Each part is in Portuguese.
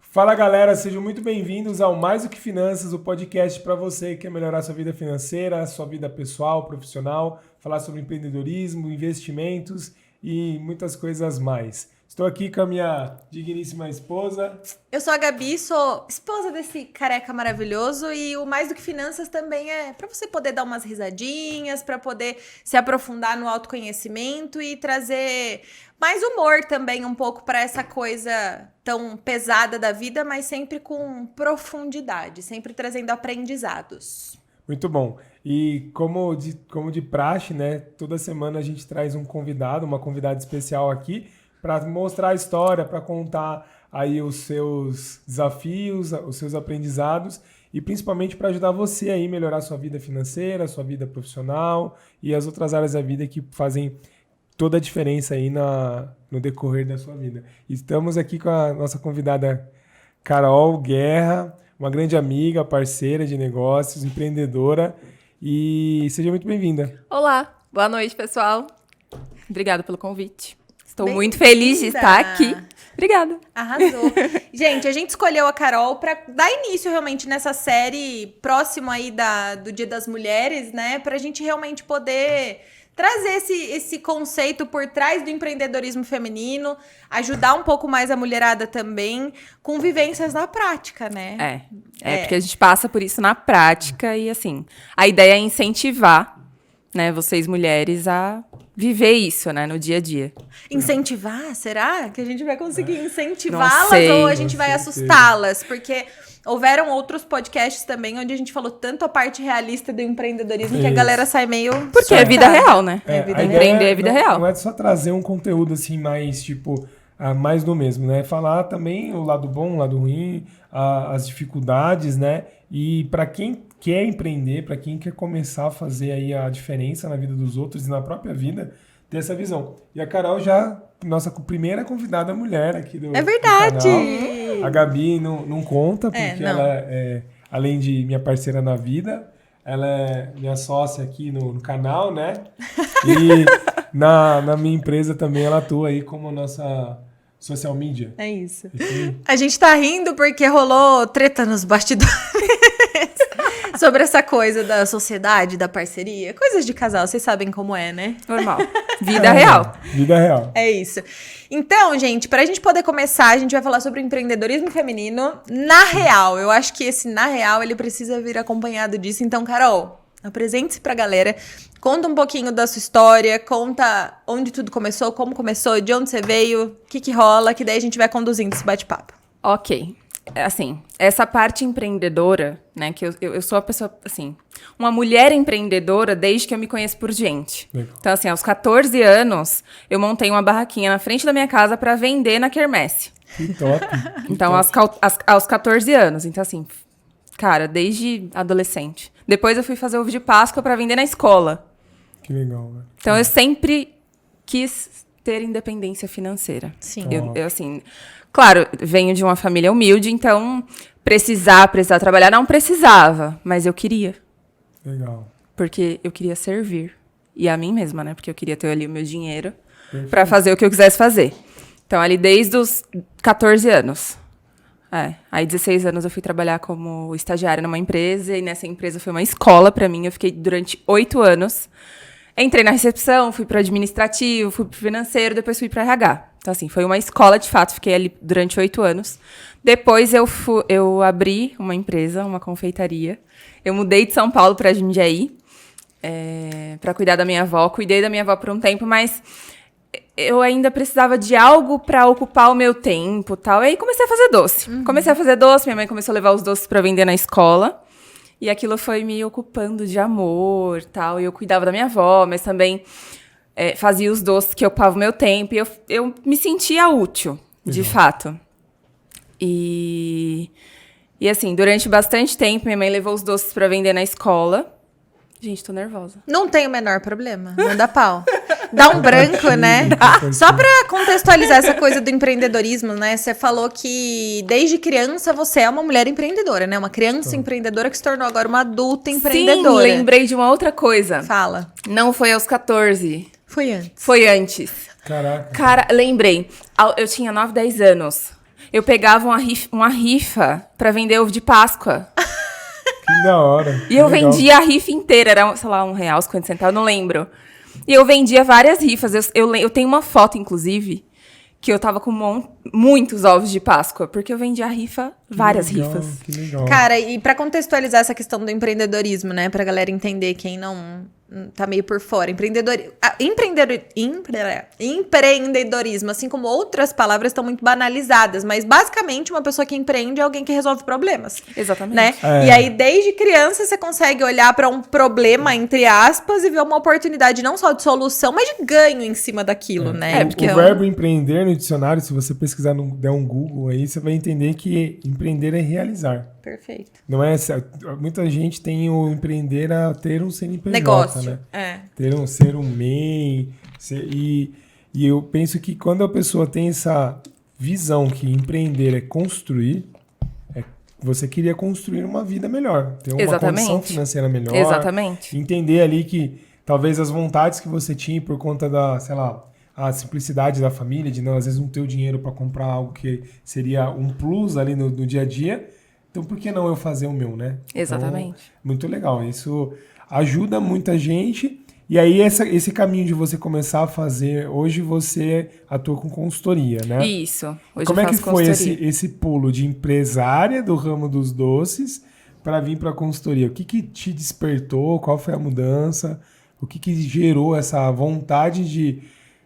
Fala galera, sejam muito bem-vindos ao Mais Do Que Finanças, o podcast para você que quer melhorar sua vida financeira, sua vida pessoal, profissional, falar sobre empreendedorismo, investimentos e muitas coisas mais. Estou aqui com a minha digníssima esposa. Eu sou a Gabi, sou esposa desse careca maravilhoso e o Mais Do Que Finanças também é para você poder dar umas risadinhas, para poder se aprofundar no autoconhecimento e trazer mais humor também um pouco para essa coisa tão pesada da vida, mas sempre com profundidade, sempre trazendo aprendizados. Muito bom. E como de praxe, né? Toda semana a gente traz um convidado, uma convidada especial aqui, para mostrar a história, para contar aí os seus desafios, os seus aprendizados e principalmente para ajudar você aí a melhorar sua vida financeira, sua vida profissional e as outras áreas da vida que fazem toda a diferença aí no decorrer da sua vida. Estamos aqui com a nossa convidada Carol Guerra, uma grande amiga, parceira de negócios, empreendedora, e seja muito bem-vinda. Olá, boa noite, pessoal. Obrigada pelo convite. Estou muito feliz de estar aqui. Obrigada. Arrasou. Gente, a gente escolheu a Carol para dar início realmente nessa série próximo aí do Dia das Mulheres, né? Pra gente realmente poder trazer esse conceito por trás do empreendedorismo feminino, ajudar um pouco mais a mulherada também, com vivências na prática, né? Porque a gente passa por isso na prática e, assim, a ideia é incentivar, né, vocês mulheres a viver isso, né, no dia a dia. Incentivar? Será que a gente vai conseguir Não incentivá-las sei. ou a gente vai assustá-las? Porque houveram outros podcasts também onde a gente falou tanto a parte realista do empreendedorismo que a galera sai meio... Porque é vida real, né? Empreender é vida real. Não é só trazer um conteúdo assim mais, tipo, mais do mesmo, né? Falar também o lado bom, o lado ruim, as dificuldades, né? E para quem quer empreender, para quem quer começar a fazer aí a diferença na vida dos outros e na própria vida, ter essa visão. E a Carol já, nossa primeira convidada mulher aqui do É verdade! Do canal. A Gabi não conta, porque não. ela é, além de minha parceira na vida, ela é minha sócia aqui no canal, né? E na minha empresa também ela atua aí como nossa social media. É isso. A gente tá rindo porque rolou treta nos bastidores sobre essa coisa da sociedade, da parceria. Coisas de casal, vocês sabem como é, né? Normal. Vida real. Vida real. É isso. Então, gente, pra gente poder começar, a gente vai falar sobre o empreendedorismo feminino na real. Eu acho que esse na real, ele precisa vir acompanhado disso. Então, Carol, apresente-se pra galera. Conta um pouquinho da sua história, conta onde tudo começou, como começou, de onde você veio, o que rola, que daí a gente vai conduzindo esse bate-papo. Ok. Assim, essa parte empreendedora, né, que eu sou uma pessoa, assim, uma mulher empreendedora desde que eu me conheço por gente. Legal. Então, assim, aos 14 anos, eu montei uma barraquinha na frente da minha casa para vender na quermesse. Que top. Então, aos 14 anos. Então, assim, cara, desde adolescente. Depois eu fui fazer ovo de Páscoa para vender na escola. Que legal, né? Então, eu sempre quis ter independência financeira. Sim. Eu assim, claro, venho de uma família humilde, então precisar trabalhar não precisava, mas eu queria. Legal. Porque eu queria servir. E a mim mesma, né? Porque eu queria ter ali o meu dinheiro para fazer o que eu quisesse fazer. Então, ali desde os 14 anos. Aí 16 anos eu fui trabalhar como estagiária numa empresa, e nessa empresa foi uma escola para mim. Eu fiquei durante 8 anos. Entrei na recepção, fui para administrativo, fui para financeiro, depois fui para RH. Então, assim, foi uma escola de fato, fiquei ali durante 8 anos. Depois eu abri uma empresa, uma confeitaria. Eu mudei de São Paulo para Jundiaí, para cuidar da minha avó. Cuidei da minha avó por um tempo, mas eu ainda precisava de algo para ocupar o meu tempo, tal. E aí comecei a fazer doce. Comecei a fazer doce, minha mãe começou a levar os doces para vender na escola. E aquilo foi me ocupando de amor, tal. E eu cuidava da minha avó, mas também fazia os doces que ocupavam o meu tempo. E eu me sentia útil, de fato. E assim, durante bastante tempo, minha mãe levou os doces para vender na escola. Gente, tô nervosa. Não tem o menor problema. Manda pau. Dá um branco, né? Só pra contextualizar essa coisa do empreendedorismo, né? Você falou que desde criança você é uma mulher empreendedora, né? Uma criança empreendedora que se tornou agora uma adulta empreendedora. Sim, lembrei de uma outra coisa. Fala. Não foi aos 14. Foi antes. Foi antes. Caraca. Cara, lembrei. Eu tinha 9, 10 anos. Eu pegava uma rifa pra vender ovo de Páscoa. Que da hora. E eu legal. vendia a rifa inteira, era, sei lá, R$1,50, eu não lembro. E eu vendia várias rifas. Eu tenho uma foto, inclusive, que eu tava com muitos ovos de Páscoa, porque eu vendia a rifa, várias rifas. Que legal. Cara, e pra contextualizar essa questão do empreendedorismo, né? Pra galera entender, quem não tá meio por fora. Empreendedorismo, assim como outras palavras, estão muito banalizadas. Mas, basicamente, uma pessoa que empreende é alguém que resolve problemas. Exatamente. Né? É. E aí, desde criança, você consegue olhar pra um problema, entre aspas, e ver uma oportunidade não só de solução, mas de ganho em cima daquilo, né? porque O verbo empreender no dicionário, se você pesquisar, der um Google aí, você vai entender que empreender é realizar. Perfeito. Não é? Muita gente tem o empreender a ter um CNPJ, Negócio. né? É. Ser um MEI. E eu penso que quando a pessoa tem essa visão que empreender é construir, você queria construir uma vida melhor, ter uma condição financeira melhor. Exatamente. Entender ali que talvez as vontades que você tinha por conta da, sei lá, a simplicidade da família, de não, às vezes não ter o dinheiro para comprar algo que seria um plus ali no dia a dia. Então, por que não eu fazer o meu, né? Exatamente. Então, muito legal. Isso ajuda muita gente. E aí, esse caminho de você começar a fazer... Hoje, você atua com consultoria, né? Isso. Hoje Como eu é que faço foi consultoria. esse pulo de empresária do ramo dos doces para vir para a consultoria? O que te despertou? Qual foi a mudança? O que gerou essa vontade de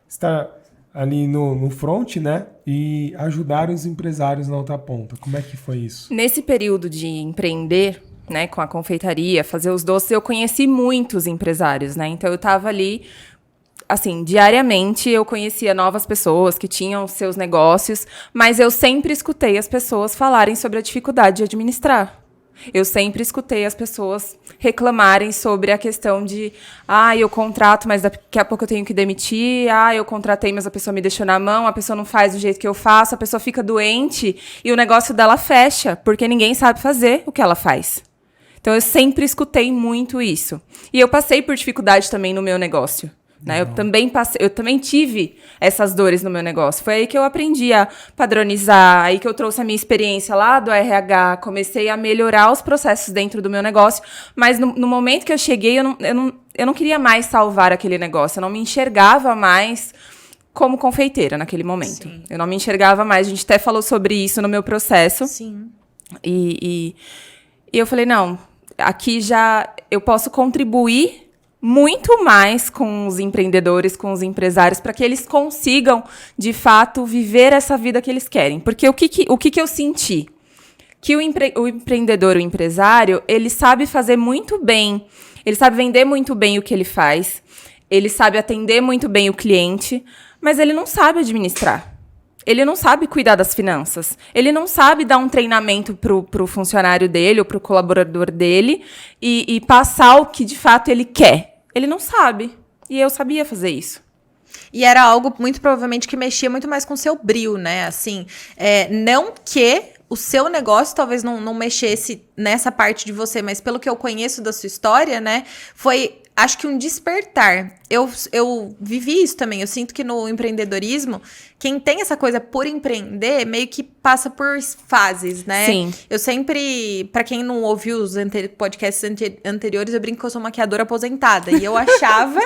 estar ali no front, né? E ajudar os empresários na outra ponta. Como é que foi isso? Nesse período de empreender, né, com a confeitaria, fazer os doces, eu conheci muitos empresários, né? Então eu tava ali, assim, diariamente eu conhecia novas pessoas que tinham seus negócios, mas eu sempre escutei as pessoas falarem sobre a dificuldade de administrar. Eu sempre escutei as pessoas reclamarem sobre a questão de eu contrato, mas daqui a pouco eu tenho que demitir, eu contratei, mas a pessoa me deixou na mão, a pessoa não faz do jeito que eu faço, a pessoa fica doente e o negócio dela fecha, porque ninguém sabe fazer o que ela faz. Então, eu sempre escutei muito isso. E eu passei por dificuldade também no meu negócio. Né? Eu também tive essas dores no meu negócio. Foi aí que eu aprendi a padronizar, aí que eu trouxe a minha experiência lá do RH, comecei a melhorar os processos dentro do meu negócio, mas no momento que eu cheguei, eu não queria mais salvar aquele negócio, eu não me enxergava mais como confeiteira naquele momento. Sim. Eu não me enxergava mais, a gente até falou sobre isso no meu processo. Sim. E eu falei, não, aqui já eu posso contribuir muito mais com os empreendedores, com os empresários, para que eles consigam, de fato, viver essa vida que eles querem. Porque o que eu senti? Que o empreendedor, o empresário, ele sabe fazer muito bem, ele sabe vender muito bem o que ele faz, ele sabe atender muito bem o cliente, mas ele não sabe administrar. Ele não sabe cuidar das finanças. Ele não sabe dar um treinamento pro funcionário dele ou pro colaborador dele e passar o que, de fato, ele quer. Ele não sabe. E eu sabia fazer isso. E era algo, muito provavelmente, que mexia muito mais com o seu brio, né? Assim, não que o seu negócio talvez não mexesse nessa parte de você, mas pelo que eu conheço da sua história, né? Foi... Acho que um despertar. Eu vivi isso também. Eu sinto que no empreendedorismo, quem tem essa coisa por empreender, meio que passa por fases, né? Sim. Eu sempre... Pra quem não ouviu os podcasts anteriores, eu brinco que eu sou maquiadora aposentada. E eu achava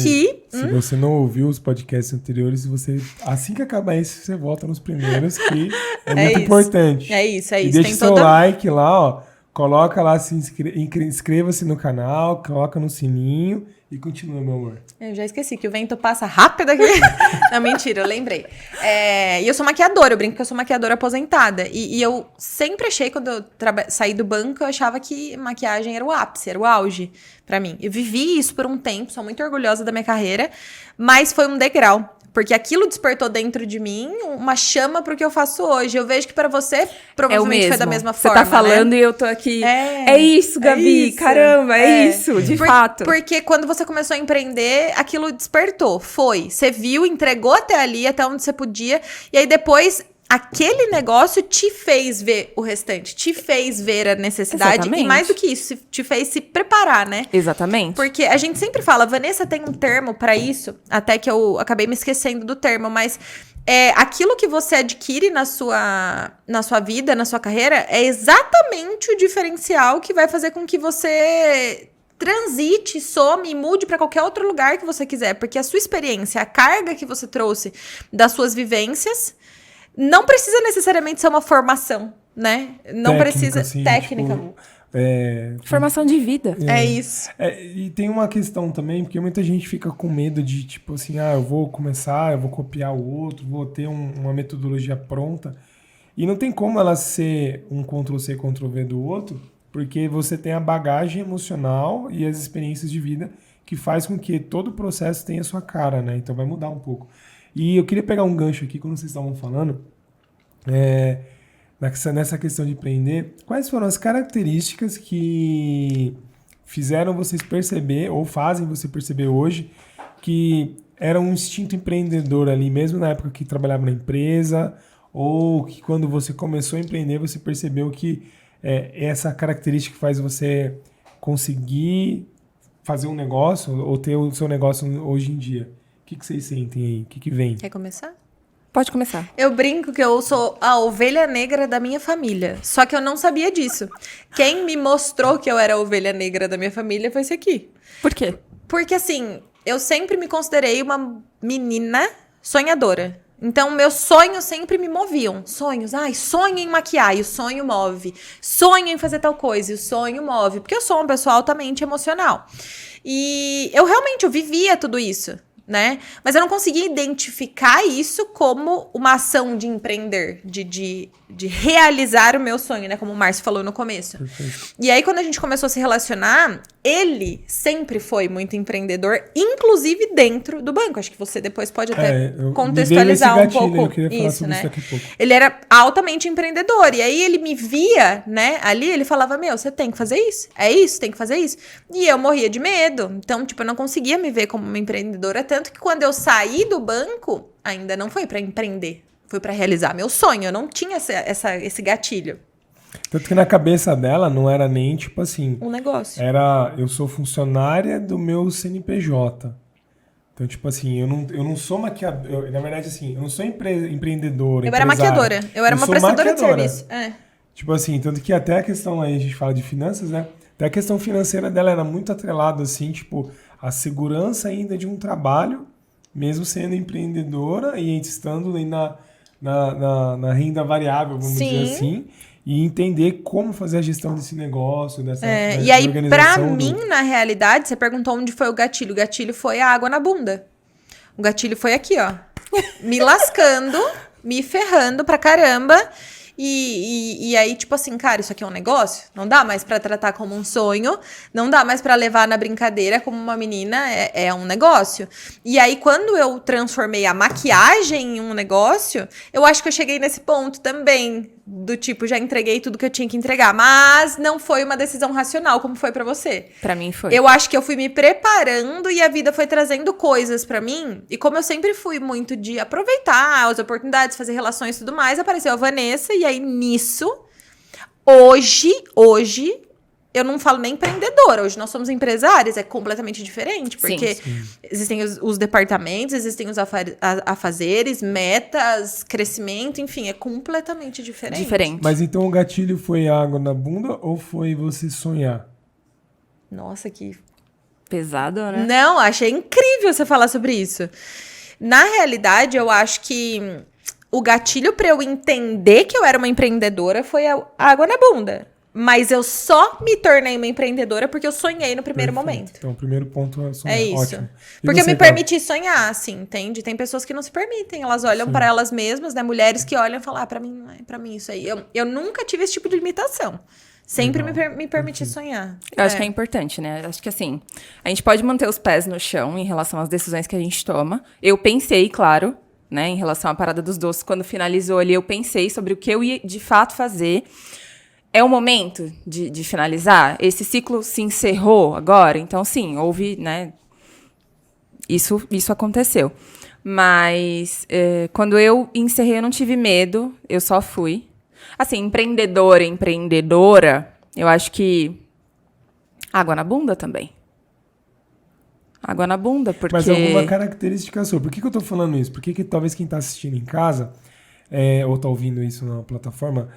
que... Se você não ouviu os podcasts anteriores, assim que acabar esse, você volta nos primeiros, que é muito importante. É isso. E deixa seu like lá, ó. Coloca lá, inscreva-se no canal, coloca no sininho e continua, meu amor. Eu já esqueci que o vento passa rápido aqui. Não, mentira, eu lembrei. E eu sou maquiadora, eu brinco que eu sou maquiadora aposentada. E eu sempre achei, quando eu saí do banco, eu achava que maquiagem era o ápice, era o auge pra mim. Eu vivi isso por um tempo, sou muito orgulhosa da minha carreira, mas foi um degrau. Porque aquilo despertou dentro de mim uma chama pro que eu faço hoje. Eu vejo que para você, provavelmente foi da mesma forma, Você tá falando, né? E eu tô aqui. É isso, Gabi. Isso. Caramba, é isso, de fato. Porque quando você começou a empreender, aquilo despertou. Você viu, entregou até ali, até onde você podia. E aí depois... Aquele negócio te fez ver o restante, te fez ver a necessidade. Exatamente. E mais do que isso, te fez se preparar, né? Exatamente. Porque a gente sempre fala, Vanessa tem um termo pra isso, até que eu acabei me esquecendo do termo, mas aquilo que você adquire na sua vida, na sua carreira, é exatamente o diferencial que vai fazer com que você transite, some e mude para qualquer outro lugar que você quiser. Porque a sua experiência, a carga que você trouxe das suas vivências, não precisa necessariamente ser uma formação, né? Não precisa... assim, técnica. Tipo, Formação de vida. É isso. E tem uma questão também, porque muita gente fica com medo de, tipo assim, eu vou começar, eu vou copiar o outro, vou ter uma metodologia pronta. E não tem como ela ser um Ctrl-C, Ctrl-V do outro, porque você tem a bagagem emocional e as experiências de vida que faz com que todo o processo tenha a sua cara, né? Então vai mudar um pouco. E eu queria pegar um gancho aqui, quando vocês estavam falando, nessa questão de empreender, quais foram as características que fizeram vocês perceber, ou fazem você perceber hoje, que era um instinto empreendedor ali, mesmo na época que trabalhava na empresa, ou que quando você começou a empreender, você percebeu que essa característica faz você conseguir fazer um negócio, ou ter o seu negócio hoje em dia? O que vocês sentem aí? O que vem? Quer começar? Pode começar. Eu brinco que eu sou a ovelha negra da minha família. Só que eu não sabia disso. Quem me mostrou que eu era a ovelha negra da minha família foi esse aqui. Por quê? Porque, assim, eu sempre me considerei uma menina sonhadora. Então, meus sonhos sempre me moviam. Sonhos. Sonho em maquiar, e o sonho move. Sonho em fazer tal coisa, e o sonho move. Porque eu sou uma pessoa altamente emocional. E eu vivia tudo isso, né? Mas eu não conseguia identificar isso como uma ação de empreender, de realizar o meu sonho, né? Como o Márcio falou no começo. Perfeito. E aí, quando a gente começou a se relacionar, ele sempre foi muito empreendedor, inclusive dentro do banco. Acho que você depois pode até contextualizar um pouco eu queria falar isso, sobre né? isso daqui a pouco. Ele era altamente empreendedor. E aí, ele me via, né? Ali, ele falava, você tem que fazer isso. É isso, tem que fazer isso. E eu morria de medo. Então, eu não conseguia me ver como uma empreendedora. Tanto que quando eu saí do banco, ainda não foi para empreender. Foi para realizar meu sonho. Eu não tinha esse gatilho. Tanto que na cabeça dela não era nem, tipo assim... Um negócio. Eu sou funcionária do meu CNPJ. Então, tipo assim, eu não sou maquiadora. Na verdade, assim, eu não sou empreendedora. Eu era maquiadora. Eu era uma prestadora de serviço. Tipo assim, tanto que até a questão aí, a gente fala de finanças, né? Até a questão financeira dela era muito atrelada, assim, tipo, a segurança ainda de um trabalho, mesmo sendo empreendedora e estando aí na renda variável, vamos dizer assim, e entender como fazer a gestão desse negócio, dessa e aí, pra organização mim, na realidade, você perguntou onde foi o gatilho. O gatilho foi a água na bunda. O gatilho foi aqui, ó. Me lascando, me ferrando pra caramba. E aí, tipo assim, cara, isso aqui é um negócio? Não dá mais pra tratar como um sonho, não dá mais pra levar na brincadeira como uma menina, é um negócio. E aí, quando eu transformei a maquiagem em um negócio, eu acho que eu cheguei nesse ponto também, do tipo, já entreguei tudo que eu tinha que entregar, mas não foi uma decisão racional, como foi pra você. Pra mim foi. Eu acho que eu fui me preparando e a vida foi trazendo coisas pra mim, e como eu sempre fui muito de aproveitar as oportunidades, fazer relações e tudo mais, apareceu a Vanessa, e aí nisso, hoje, eu não falo nem empreendedora, hoje nós somos empresárias, é completamente diferente, porque existem os departamentos, existem os afazeres, metas, crescimento, enfim, é completamente diferente. Mas então o gatilho foi água na bunda ou foi você sonhar? Nossa, que pesado, né? Não, achei incrível você falar sobre isso. Na realidade, eu acho que o gatilho para eu entender que eu era uma empreendedora foi a água na bunda. Mas eu só me tornei uma empreendedora porque eu sonhei no primeiro momento. Então, o primeiro ponto é sonhar. É isso. Ótimo. Porque eu me permiti sonhar, assim, entende? Tem pessoas que não se permitem. Elas olham para elas mesmas, né? Mulheres que olham e falam, pra mim não é pra mim isso aí. Eu nunca tive esse tipo de limitação. Sempre me permiti sonhar. Eu acho que é importante, né? Acho que assim, a gente pode manter os pés no chão em relação às decisões que a gente toma. Eu pensei, claro, né, em relação à parada dos doces, quando finalizou ali, eu pensei sobre o que eu ia de fato fazer. É o momento de finalizar? Esse ciclo se encerrou agora? Então, sim, houve, né? Isso aconteceu. Mas quando eu encerrei, eu não tive medo, eu só fui. Assim, empreendedora, eu acho que água na bunda também. Água na bunda, porque... Mas alguma característica sua. Por que eu tô falando isso? Porque talvez quem tá assistindo em casa, ou tá ouvindo isso na plataforma,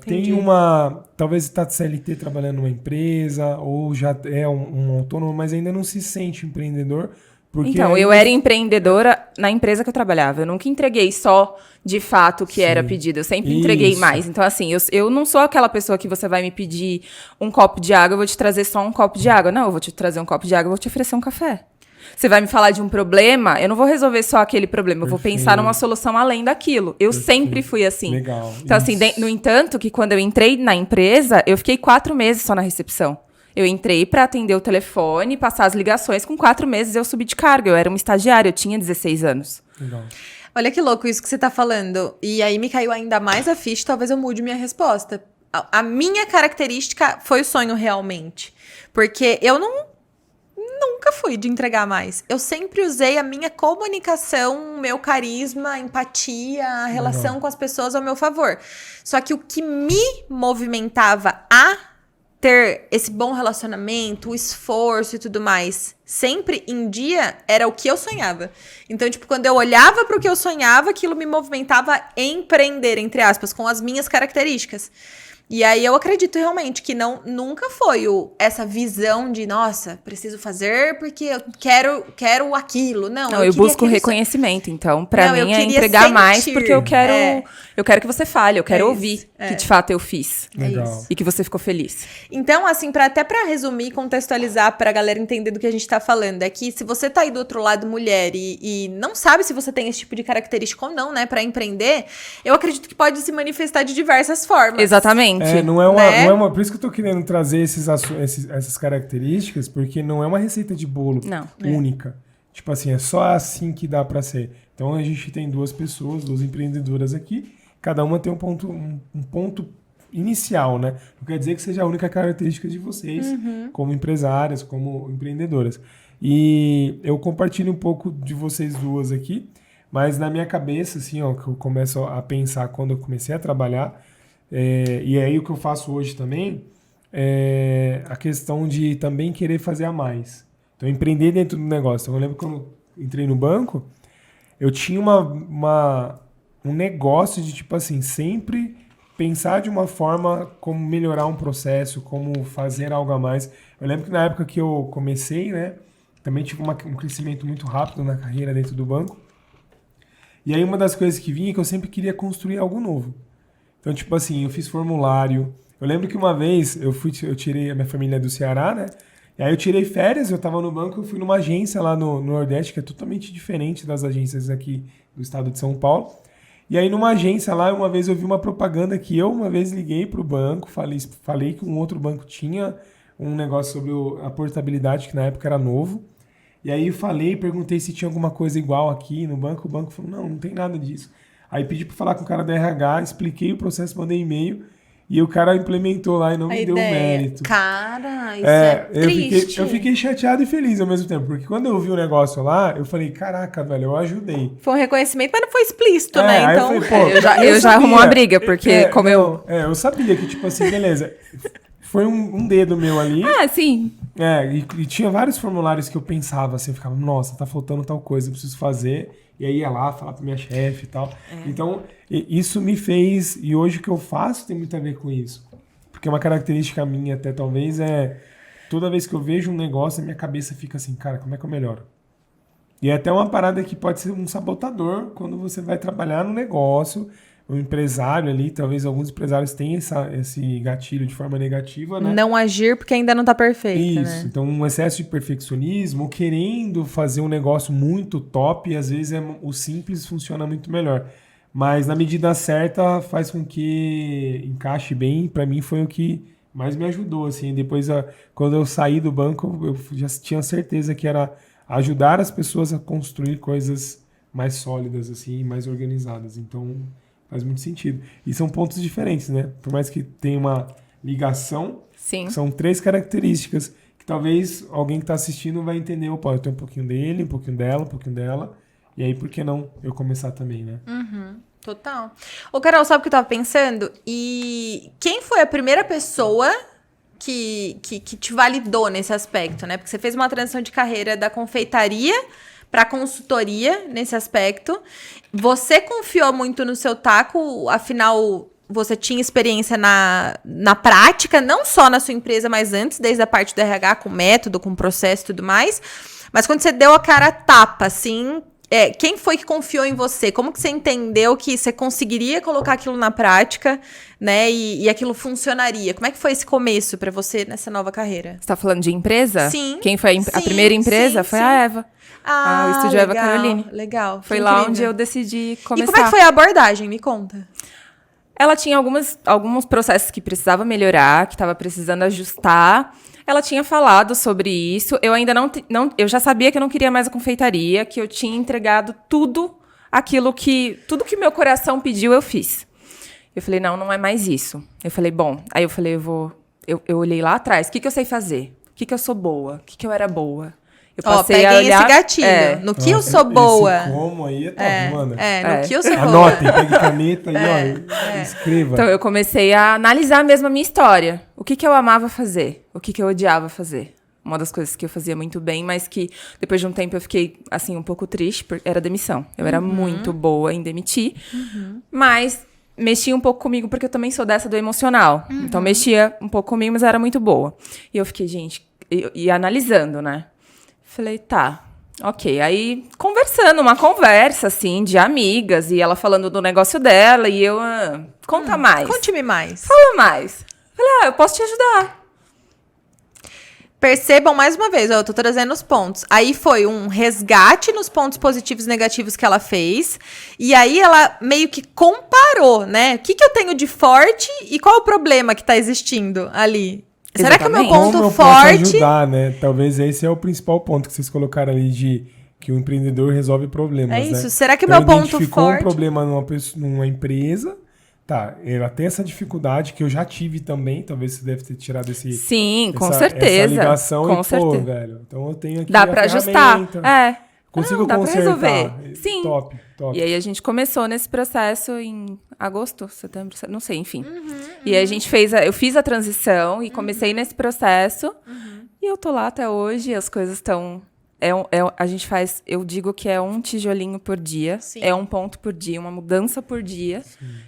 tem uma... Talvez está de CLT trabalhando numa empresa, ou já é um autônomo, mas ainda não se sente empreendedor. Porque então, eu era empreendedora na empresa que eu trabalhava. Eu nunca entreguei só, de fato, o que era pedido. Eu sempre entreguei mais. Então, assim, eu não sou aquela pessoa que você vai me pedir um copo de água, eu vou te trazer só um copo de água. Não, eu vou te trazer um copo de água, eu vou te oferecer um café. Você vai me falar de um problema, eu não vou resolver só aquele problema. Eu vou pensar numa solução além daquilo. Eu sempre fui assim. Legal. Então, assim, no entanto, que quando eu entrei na empresa, eu fiquei 4 meses só na recepção. Eu entrei para atender o telefone, passar as ligações. Com 4 meses eu subi de cargo. Eu era uma estagiária, eu tinha 16 anos. Legal. Olha que louco isso que você tá falando. E aí me caiu ainda mais a ficha, talvez eu mude minha resposta. A minha característica foi o sonho realmente. Porque eu nunca fui de entregar mais. Eu sempre usei a minha comunicação, meu carisma, empatia, a relação com as pessoas ao meu favor. Só que o que me movimentava a ter esse bom relacionamento, o esforço e tudo mais, sempre em dia, era o que eu sonhava. Então, tipo, quando eu olhava para o que eu sonhava, aquilo me movimentava a empreender, entre aspas, com as minhas características. E aí eu acredito realmente que nunca foi essa visão de, nossa, preciso fazer porque eu quero aquilo. Não, eu busco reconhecimento. Então, pra mim é entregar mais porque eu quero que você fale, eu quero ouvir que de fato eu fiz. Legal. E que você ficou feliz. Então, assim, até pra resumir e contextualizar pra galera entender do que a gente tá falando, é que se você tá aí do outro lado, mulher, e não sabe se você tem esse tipo de característica ou não, né, pra empreender, eu acredito que pode se manifestar de diversas formas. Exatamente. Não é uma, por isso que eu tô querendo trazer essas características, porque não é uma receita de bolo única. Tipo assim, é só assim que dá pra ser. Então a gente tem 2 pessoas, 2 empreendedoras aqui, cada uma tem um ponto inicial, né? Não quer dizer que seja a única característica de vocês, como empresárias, como empreendedoras. E eu compartilho um pouco de vocês 2 aqui, mas na minha cabeça, assim, ó, que eu começo a pensar quando eu comecei a trabalhar, e aí o que eu faço hoje também é a questão de também querer fazer a mais. Então, empreender dentro do negócio. Eu lembro quando eu entrei no banco, eu tinha um negócio de, tipo assim, sempre pensar de uma forma como melhorar um processo, como fazer algo a mais. Eu lembro que na época que eu comecei, né, também tive um crescimento muito rápido na carreira dentro do banco. E aí uma das coisas que vinha é que eu sempre queria construir algo novo. Então, tipo assim, eu fiz formulário. Eu lembro que uma vez eu tirei a minha família do Ceará, né? E aí eu tirei férias, eu tava no banco, eu fui numa agência lá no Nordeste, que é totalmente diferente das agências aqui do estado de São Paulo. E aí numa agência lá, uma vez eu vi uma propaganda que eu uma vez liguei pro banco, falei que um outro banco tinha um negócio sobre a portabilidade, que na época era novo. E aí eu perguntei se tinha alguma coisa igual aqui no banco. O banco falou, não tem nada disso. Aí pedi para falar com o cara da RH, expliquei o processo, mandei e-mail e o cara implementou lá e não me deu mérito. Cara, isso é triste. Eu fiquei chateado e feliz ao mesmo tempo, porque quando eu vi o negócio lá, eu falei, caraca, velho, eu ajudei. Foi um reconhecimento, mas não foi explícito, né? Então, eu falei, eu já arrumo uma briga, porque eu sabia que, tipo assim, beleza, foi um dedo meu ali. Ah, sim. E tinha vários formulários que eu pensava assim, eu ficava, nossa, tá faltando tal coisa, eu preciso fazer. E aí ia lá, falar pra minha chefe e tal. Então, isso me fez... E hoje o que eu faço tem muito a ver com isso. Porque uma característica minha até talvez toda vez que eu vejo um negócio, a minha cabeça fica assim, cara, como é que eu melhoro? E é até uma parada que pode ser um sabotador quando você vai trabalhar no negócio. O empresário ali, talvez alguns empresários tenham esse gatilho de forma negativa, né? Não agir porque ainda não tá perfeito, isso, né? Então um excesso de perfeccionismo, querendo fazer um negócio muito top, e às vezes o simples funciona muito melhor. Mas na medida certa faz com que encaixe bem, pra mim foi o que mais me ajudou, assim. Depois, quando eu saí do banco, eu já tinha certeza que era ajudar as pessoas a construir coisas mais sólidas, assim, mais organizadas. Então... faz muito sentido. E são pontos diferentes, né? Por mais que tenha uma ligação, são 3 características que talvez alguém que está assistindo vai entender. Opa, eu tenho um pouquinho dele, um pouquinho dela, um pouquinho dela. E aí, por que não eu começar também, né? Total. Ô, Carol, sabe o que eu tava pensando? E quem foi a primeira pessoa que te validou nesse aspecto, né? Porque você fez uma transição de carreira da confeitaria para consultoria nesse aspecto. Você confiou muito no seu taco, afinal, você tinha experiência na prática, não só na sua empresa, mas antes, desde a parte do RH, com método, com processo e tudo mais. Mas quando você deu a cara a tapa, assim, quem foi que confiou em você? Como que você entendeu que você conseguiria colocar aquilo na prática, né? E aquilo funcionaria? Como é que foi esse começo para você nessa nova carreira? Você tá falando de empresa? Sim. Quem foi a primeira empresa? Foi a Eva. O estúdio Eva Caroline. Legal. Foi lá onde eu decidi começar. E como é que foi a abordagem? Me conta. Ela tinha alguns processos que precisava melhorar, que estava precisando ajustar. Ela tinha falado sobre isso. Eu ainda não... Eu já sabia que eu não queria mais a confeitaria, que eu tinha entregado tudo que meu coração pediu, eu fiz. Eu falei, não é mais isso. Eu falei, bom... Aí eu falei, eu olhei lá atrás. O que eu sei fazer? O que eu sou boa? O que eu era boa? Eu passei a olhar... esse gatilho. No que eu sou boa. Esse como aí é top, mano. No que eu sou boa. Anotem, pegue caneta e escreva. Então, eu comecei a analisar mesmo a minha história. O que eu amava fazer? O que eu odiava fazer? Uma das coisas que eu fazia muito bem, mas que depois de um tempo eu fiquei, assim, um pouco triste, porque era demissão. Eu era muito boa em demitir, mas mexia um pouco comigo, porque eu também sou dessa do emocional. Então, mexia um pouco comigo, mas era muito boa. E eu fiquei, gente, e analisando, né? Falei, tá, ok. Aí, conversando, uma conversa, assim, de amigas, e ela falando do negócio dela, e eu, conta mais. Conte-me mais. Fala mais. Falei, eu posso te ajudar. Percebam mais uma vez, eu tô trazendo os pontos. Aí foi um resgate nos pontos positivos e negativos que ela fez. E aí ela meio que comparou, né? O que eu tenho de forte e qual o problema que tá existindo ali? Será que o meu ponto Como eu forte... posso ajudar, né? Talvez esse é o principal ponto que vocês colocaram ali de que o empreendedor resolve problemas, É isso. né? Será que o Então, meu ponto identificou forte... um problema numa empresa... Tá, ela tem essa dificuldade que eu já tive também. Talvez você deve ter tirado Sim, com essa certeza. ligação com e, certeza. pô, velho, então eu tenho aqui dá a pra ajustar. Consigo dá pra consertar. resolver. Sim. Top. E aí a gente começou nesse processo em agosto, setembro, não sei, enfim. E aí a gente eu fiz a transição e comecei nesse processo. E eu tô lá até hoje, as coisas estão... a gente faz, eu digo que é um tijolinho por dia, Sim. é um ponto por dia, uma mudança por dia,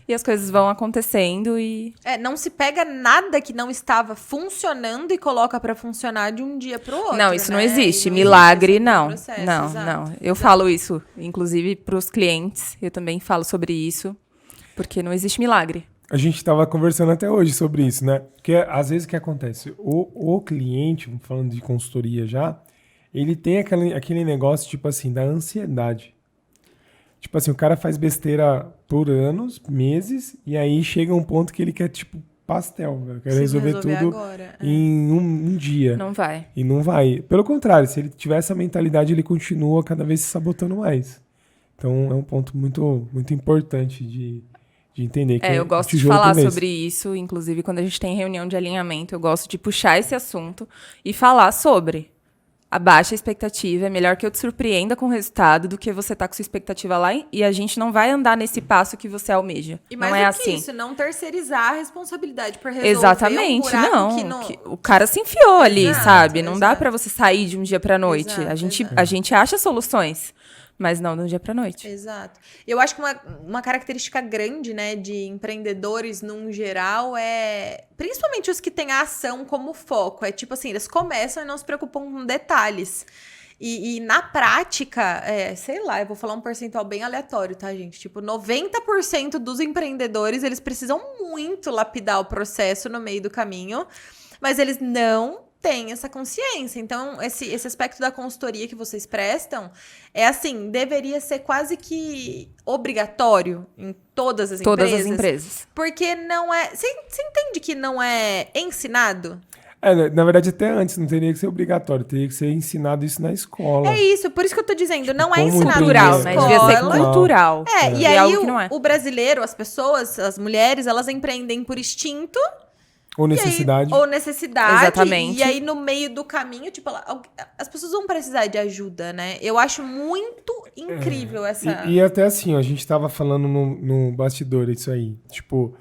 e as coisas vão acontecendo e... não se pega nada que não estava funcionando e coloca pra funcionar de um dia pro outro, Não, isso né? não existe, E milagre existe esse não, processo, não. exato. Eu falo isso, inclusive pros clientes, eu também falo sobre isso, porque não existe milagre. A gente estava conversando até hoje sobre isso, né? Porque às vezes o que acontece? O cliente, falando de consultoria já, ele tem aquele negócio, tipo assim, da ansiedade. Tipo assim, o cara faz besteira por anos, meses, e aí chega um ponto que ele quer, tipo, pastel. Velho. Quer resolver tudo agora, em um dia. Não vai. E não vai. Pelo contrário, se ele tiver essa mentalidade, ele continua cada vez se sabotando mais. Então, é um ponto muito, muito importante de entender. Que eu gosto de falar sobre isso, inclusive quando a gente tem reunião de alinhamento, eu gosto de puxar esse assunto e falar sobre... Abaixa a expectativa, é melhor que eu te surpreenda com o resultado do que você tá com sua expectativa lá e a gente não vai andar nesse passo que você almeja. E mais não é do que assim. isso, não tercariizar a responsabilidade por resolver Exatamente, um buraco não. que não... O cara se enfiou ali, Exato, sabe? Não dá exato. pra você sair de um dia pra noite. Exato, A gente acha soluções, mas não de um dia pra noite. Exato. Eu acho que uma característica grande, né, de empreendedores num geral é... Principalmente os que têm a ação como foco. É tipo assim, eles começam e não se preocupam com detalhes. E na prática, sei lá, eu vou falar um percentual bem aleatório, tá, gente? Tipo, 90% dos empreendedores, eles precisam muito lapidar o processo no meio do caminho, mas eles não têm essa consciência. Então, esse aspecto da consultoria que vocês prestam, deveria ser quase que obrigatório em todas as empresas. Todas as empresas. Porque não é... Você entende que não é ensinado? Na verdade, até antes, não teria que ser obrigatório, teria que ser ensinado isso na escola. É isso, por isso que eu tô dizendo, não é como ensinado Cultural, na né? escola. Devia ser cultural. E É aí algo que não é. o brasileiro, as pessoas, as mulheres, elas empreendem por instinto. Ou necessidade. Ou necessidade. Exatamente. E aí, no meio do caminho, tipo, as pessoas vão precisar de ajuda, né? Eu acho muito incrível essa... E até assim, ó, a gente tava falando no bastidor isso aí. Tipo,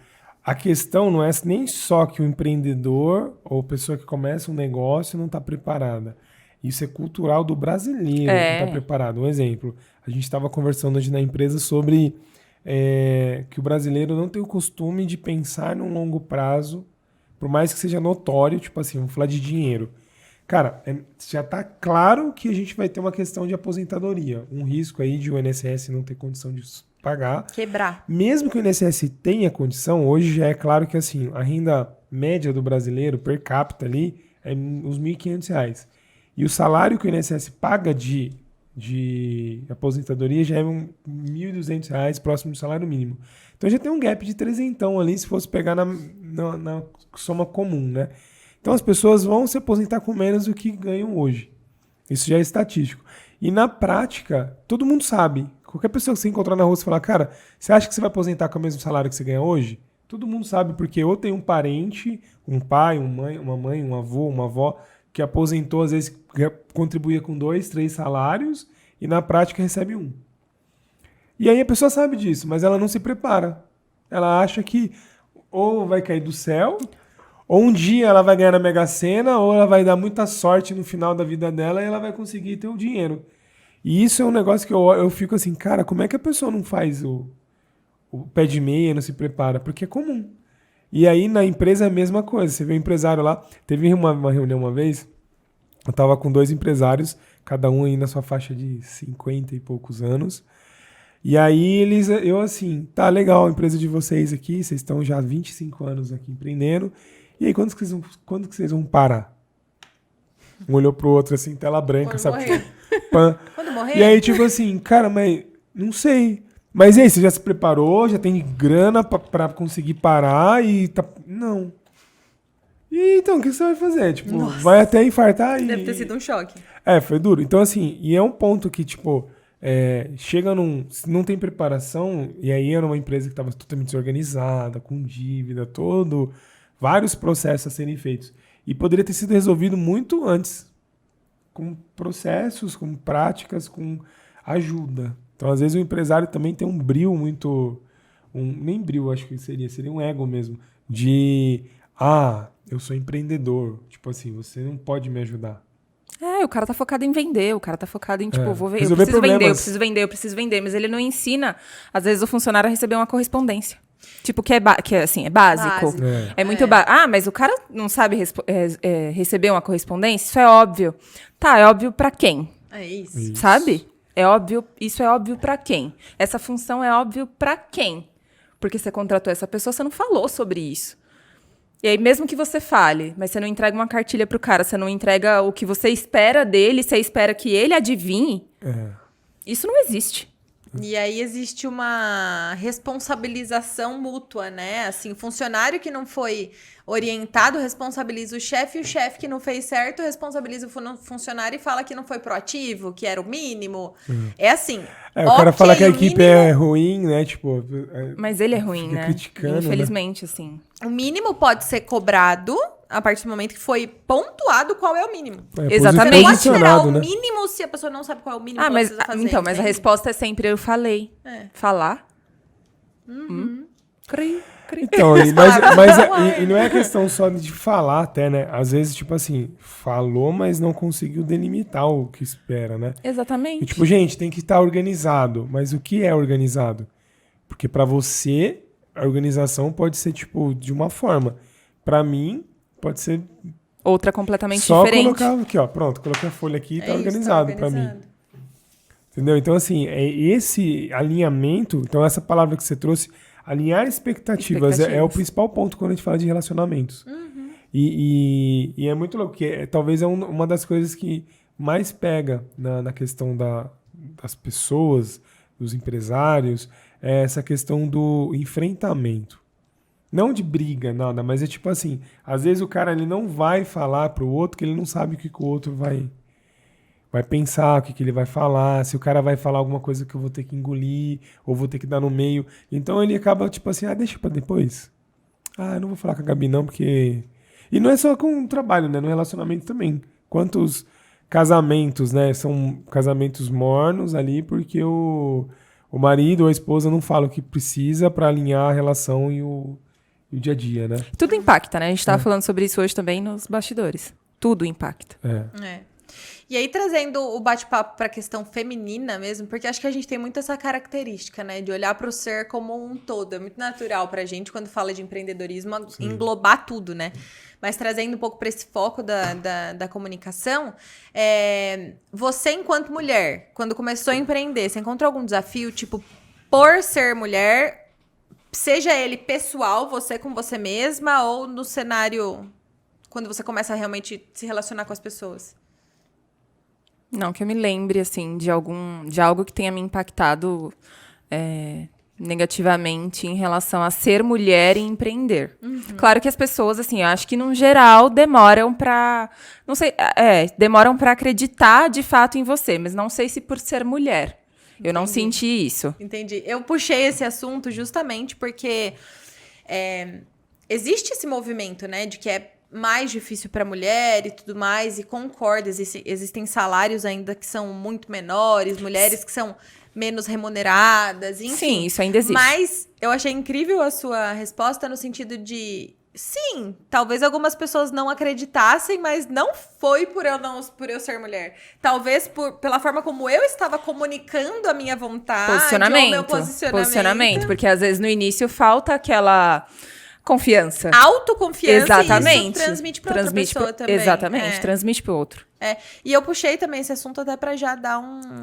a questão não é nem só que o empreendedor ou a pessoa que começa um negócio não está preparada. Isso é cultural do brasileiro que não está preparado. Um exemplo, a gente estava conversando hoje na empresa sobre que o brasileiro não tem o costume de pensar num longo prazo, por mais que seja notório, tipo assim, vamos falar de dinheiro. Cara, já está claro que a gente vai ter uma questão de aposentadoria, um risco aí de o INSS não ter condição de pagar. Quebrar. Mesmo que o INSS tenha condição, hoje já é claro que assim, a renda média do brasileiro, per capita ali, é uns R$ 1.500. E o salário que o INSS paga de aposentadoria já é R$ 1.200, próximo do salário mínimo. Então já tem um gap de trezentão ali, se fosse pegar na soma comum, né? Então as pessoas vão se aposentar com menos do que ganham hoje. Isso já é estatístico. E na prática, todo mundo sabe. Qualquer pessoa que você encontrar na rua e falar, cara, você acha que você vai aposentar com o mesmo salário que você ganha hoje? Todo mundo sabe, porque ou tem um parente, um pai, uma mãe, um avô, uma avó, que aposentou, às vezes contribuía com 2, 3 salários e na prática recebe 1. E aí a pessoa sabe disso, mas ela não se prepara. Ela acha que ou vai cair do céu, ou um dia ela vai ganhar na Mega Sena, ou ela vai dar muita sorte no final da vida dela e ela vai conseguir ter o dinheiro. E isso é um negócio que eu fico assim, cara, como é que a pessoa não faz o pé de meia, não se prepara? Porque é comum. E aí na empresa é a mesma coisa. Você vê o empresário lá, teve uma reunião uma vez, eu tava com 2 empresários, cada um aí na sua faixa de 50 e poucos anos. E aí eu assim, tá legal a empresa de vocês aqui, vocês estão já há 25 anos aqui empreendendo. E aí, quando que vocês vão parar? Um olhou pro outro assim, tela branca, Quando sabe? morrer. Pã. Quando morrer? E aí, tipo assim, cara, mas não sei. Mas e aí, você já se preparou? Já tem grana pra conseguir parar e tá... Não. E então, o que você vai fazer? Tipo, vai até infartar e... Deve ter sido um choque. Foi duro. Então, assim, e é um ponto que, tipo, chega se não tem preparação, e aí era uma empresa que estava totalmente desorganizada, com dívida, vários processos a serem feitos. E poderia ter sido resolvido muito antes, com processos, com práticas, com ajuda. Então, às vezes, o empresário também tem um brio muito... nem brio, acho que seria um ego mesmo, de... eu sou empreendedor. Tipo assim, você não pode me ajudar. O cara tá focado em vender, o cara tá focado em, tipo, vou ver, eu Resolver preciso problemas. vender, eu preciso vender, eu preciso vender. Mas ele não ensina, às vezes, o funcionário a receber uma correspondência. Tipo, que é básico. Básico. É muito básico. Mas o cara não sabe receber uma correspondência? Isso é óbvio. Tá, é óbvio pra quem? É isso. Sabe? É óbvio, isso é óbvio pra quem? Essa função é óbvio pra quem? Porque você contratou essa pessoa, você não falou sobre isso. E aí, mesmo que você fale, mas você não entrega uma cartilha pro cara, você não entrega o que você espera dele, você espera que ele adivinhe, isso não existe. E aí existe uma responsabilização mútua, né? Assim, o funcionário que não foi orientado responsabiliza o chefe que não fez certo responsabiliza o funcionário e fala que não foi proativo, que era o mínimo. É assim. O cara fala que a equipe é ruim, né? Tipo, mas ele é ruim, né? Criticando, infelizmente, assim. O mínimo pode ser cobrado a partir do momento que foi pontuado qual é o mínimo. Exatamente. Você pode esperar o né? mínimo se a pessoa não sabe qual é o mínimo que mas precisa fazer. então, mas a resposta é sempre eu falei. Falar. Cri. Então, e não é questão só de falar até, né? Às vezes, tipo assim, falou, mas não conseguiu delimitar o que espera, né? Exatamente. E, tipo, gente, tem que estar organizado. Mas o que é organizado? Porque pra você, a organização pode ser, tipo, de uma forma. Pra mim, pode ser... outra completamente só diferente. Colocar aqui, ó, pronto, coloquei a folha aqui e tá organizado pra mim. Entendeu? Então, assim, esse alinhamento, então essa palavra que você trouxe, alinhar expectativas. É o principal ponto quando a gente fala de relacionamentos. E é muito louco, porque talvez é uma das coisas que mais pega na questão das pessoas, dos empresários, é essa questão do enfrentamento. Não de briga, nada, mas é tipo assim, às vezes o cara ele não vai falar pro outro que ele não sabe o que o outro vai pensar, o que ele vai falar, se o cara vai falar alguma coisa que eu vou ter que engolir, ou vou ter que dar no meio. Então ele acaba tipo assim, deixa pra depois. Eu não vou falar com a Gabi não, porque... E não é só com o trabalho, né? No relacionamento também. Quantos casamentos, né? São casamentos mornos ali, porque o marido ou a esposa não fala o que precisa pra alinhar a relação e e o dia a dia, né? Tudo impacta, né? A gente tava falando sobre isso hoje também nos bastidores. Tudo impacta. É. E aí, trazendo o bate-papo para a questão feminina mesmo, porque acho que a gente tem muito essa característica, né? De olhar para o ser como um todo. É muito natural pra gente, quando fala de empreendedorismo, englobar tudo, né? Mas trazendo um pouco para esse foco da comunicação, você, enquanto mulher, quando começou a empreender, você encontrou algum desafio, tipo, por ser mulher, seja ele pessoal, você com você mesma, ou no cenário, quando você começa a realmente se relacionar com as pessoas? Não, que eu me lembre, assim, de algo que tenha me impactado negativamente em relação a ser mulher e empreender. Claro que as pessoas, assim, eu acho que, no geral, demoram pra... Não sei, demoram pra acreditar, de fato, em você. Mas não sei se por ser mulher. Eu não senti isso. Entendi. Eu puxei esse assunto justamente porque existe esse movimento, né, de que é mais difícil para mulher e tudo mais, e concordo, existem salários ainda que são muito menores, mulheres que são menos remuneradas, enfim. Sim, isso ainda existe. Mas eu achei incrível a sua resposta no sentido de, sim, talvez algumas pessoas não acreditassem, mas não foi por eu ser mulher. Talvez pela forma como eu estava comunicando a minha vontade, ou meu posicionamento. Porque às vezes no início falta aquela... confiança. Autoconfiança. Exatamente. E isso transmite pra outra pessoa também. Exatamente, transmite pro outro. E eu puxei também esse assunto até pra já dar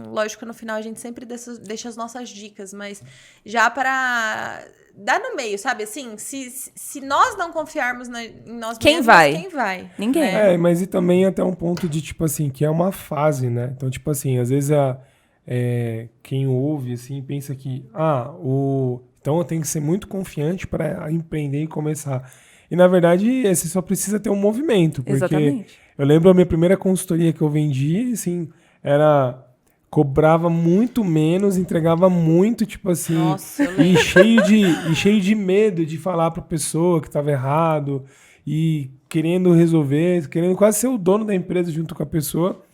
lógico, no final a gente sempre deixa as nossas dicas, mas já para dar no meio, sabe? Assim, se nós não confiarmos em nós mesmos, quem vai? Ninguém. Mas e também até um ponto de, tipo assim, que é uma fase, né? Então, tipo assim, às vezes quem ouve, assim, pensa que, então eu tenho que ser muito confiante para empreender e começar. E, na verdade, você só precisa ter um movimento. Porque Exatamente. eu lembro a minha primeira consultoria que eu vendi, assim, cobrava muito menos, entregava muito, tipo assim... Nossa, eu e cheio de medo de falar para a pessoa que estava errado e querendo resolver, querendo quase ser o dono da empresa junto com a pessoa.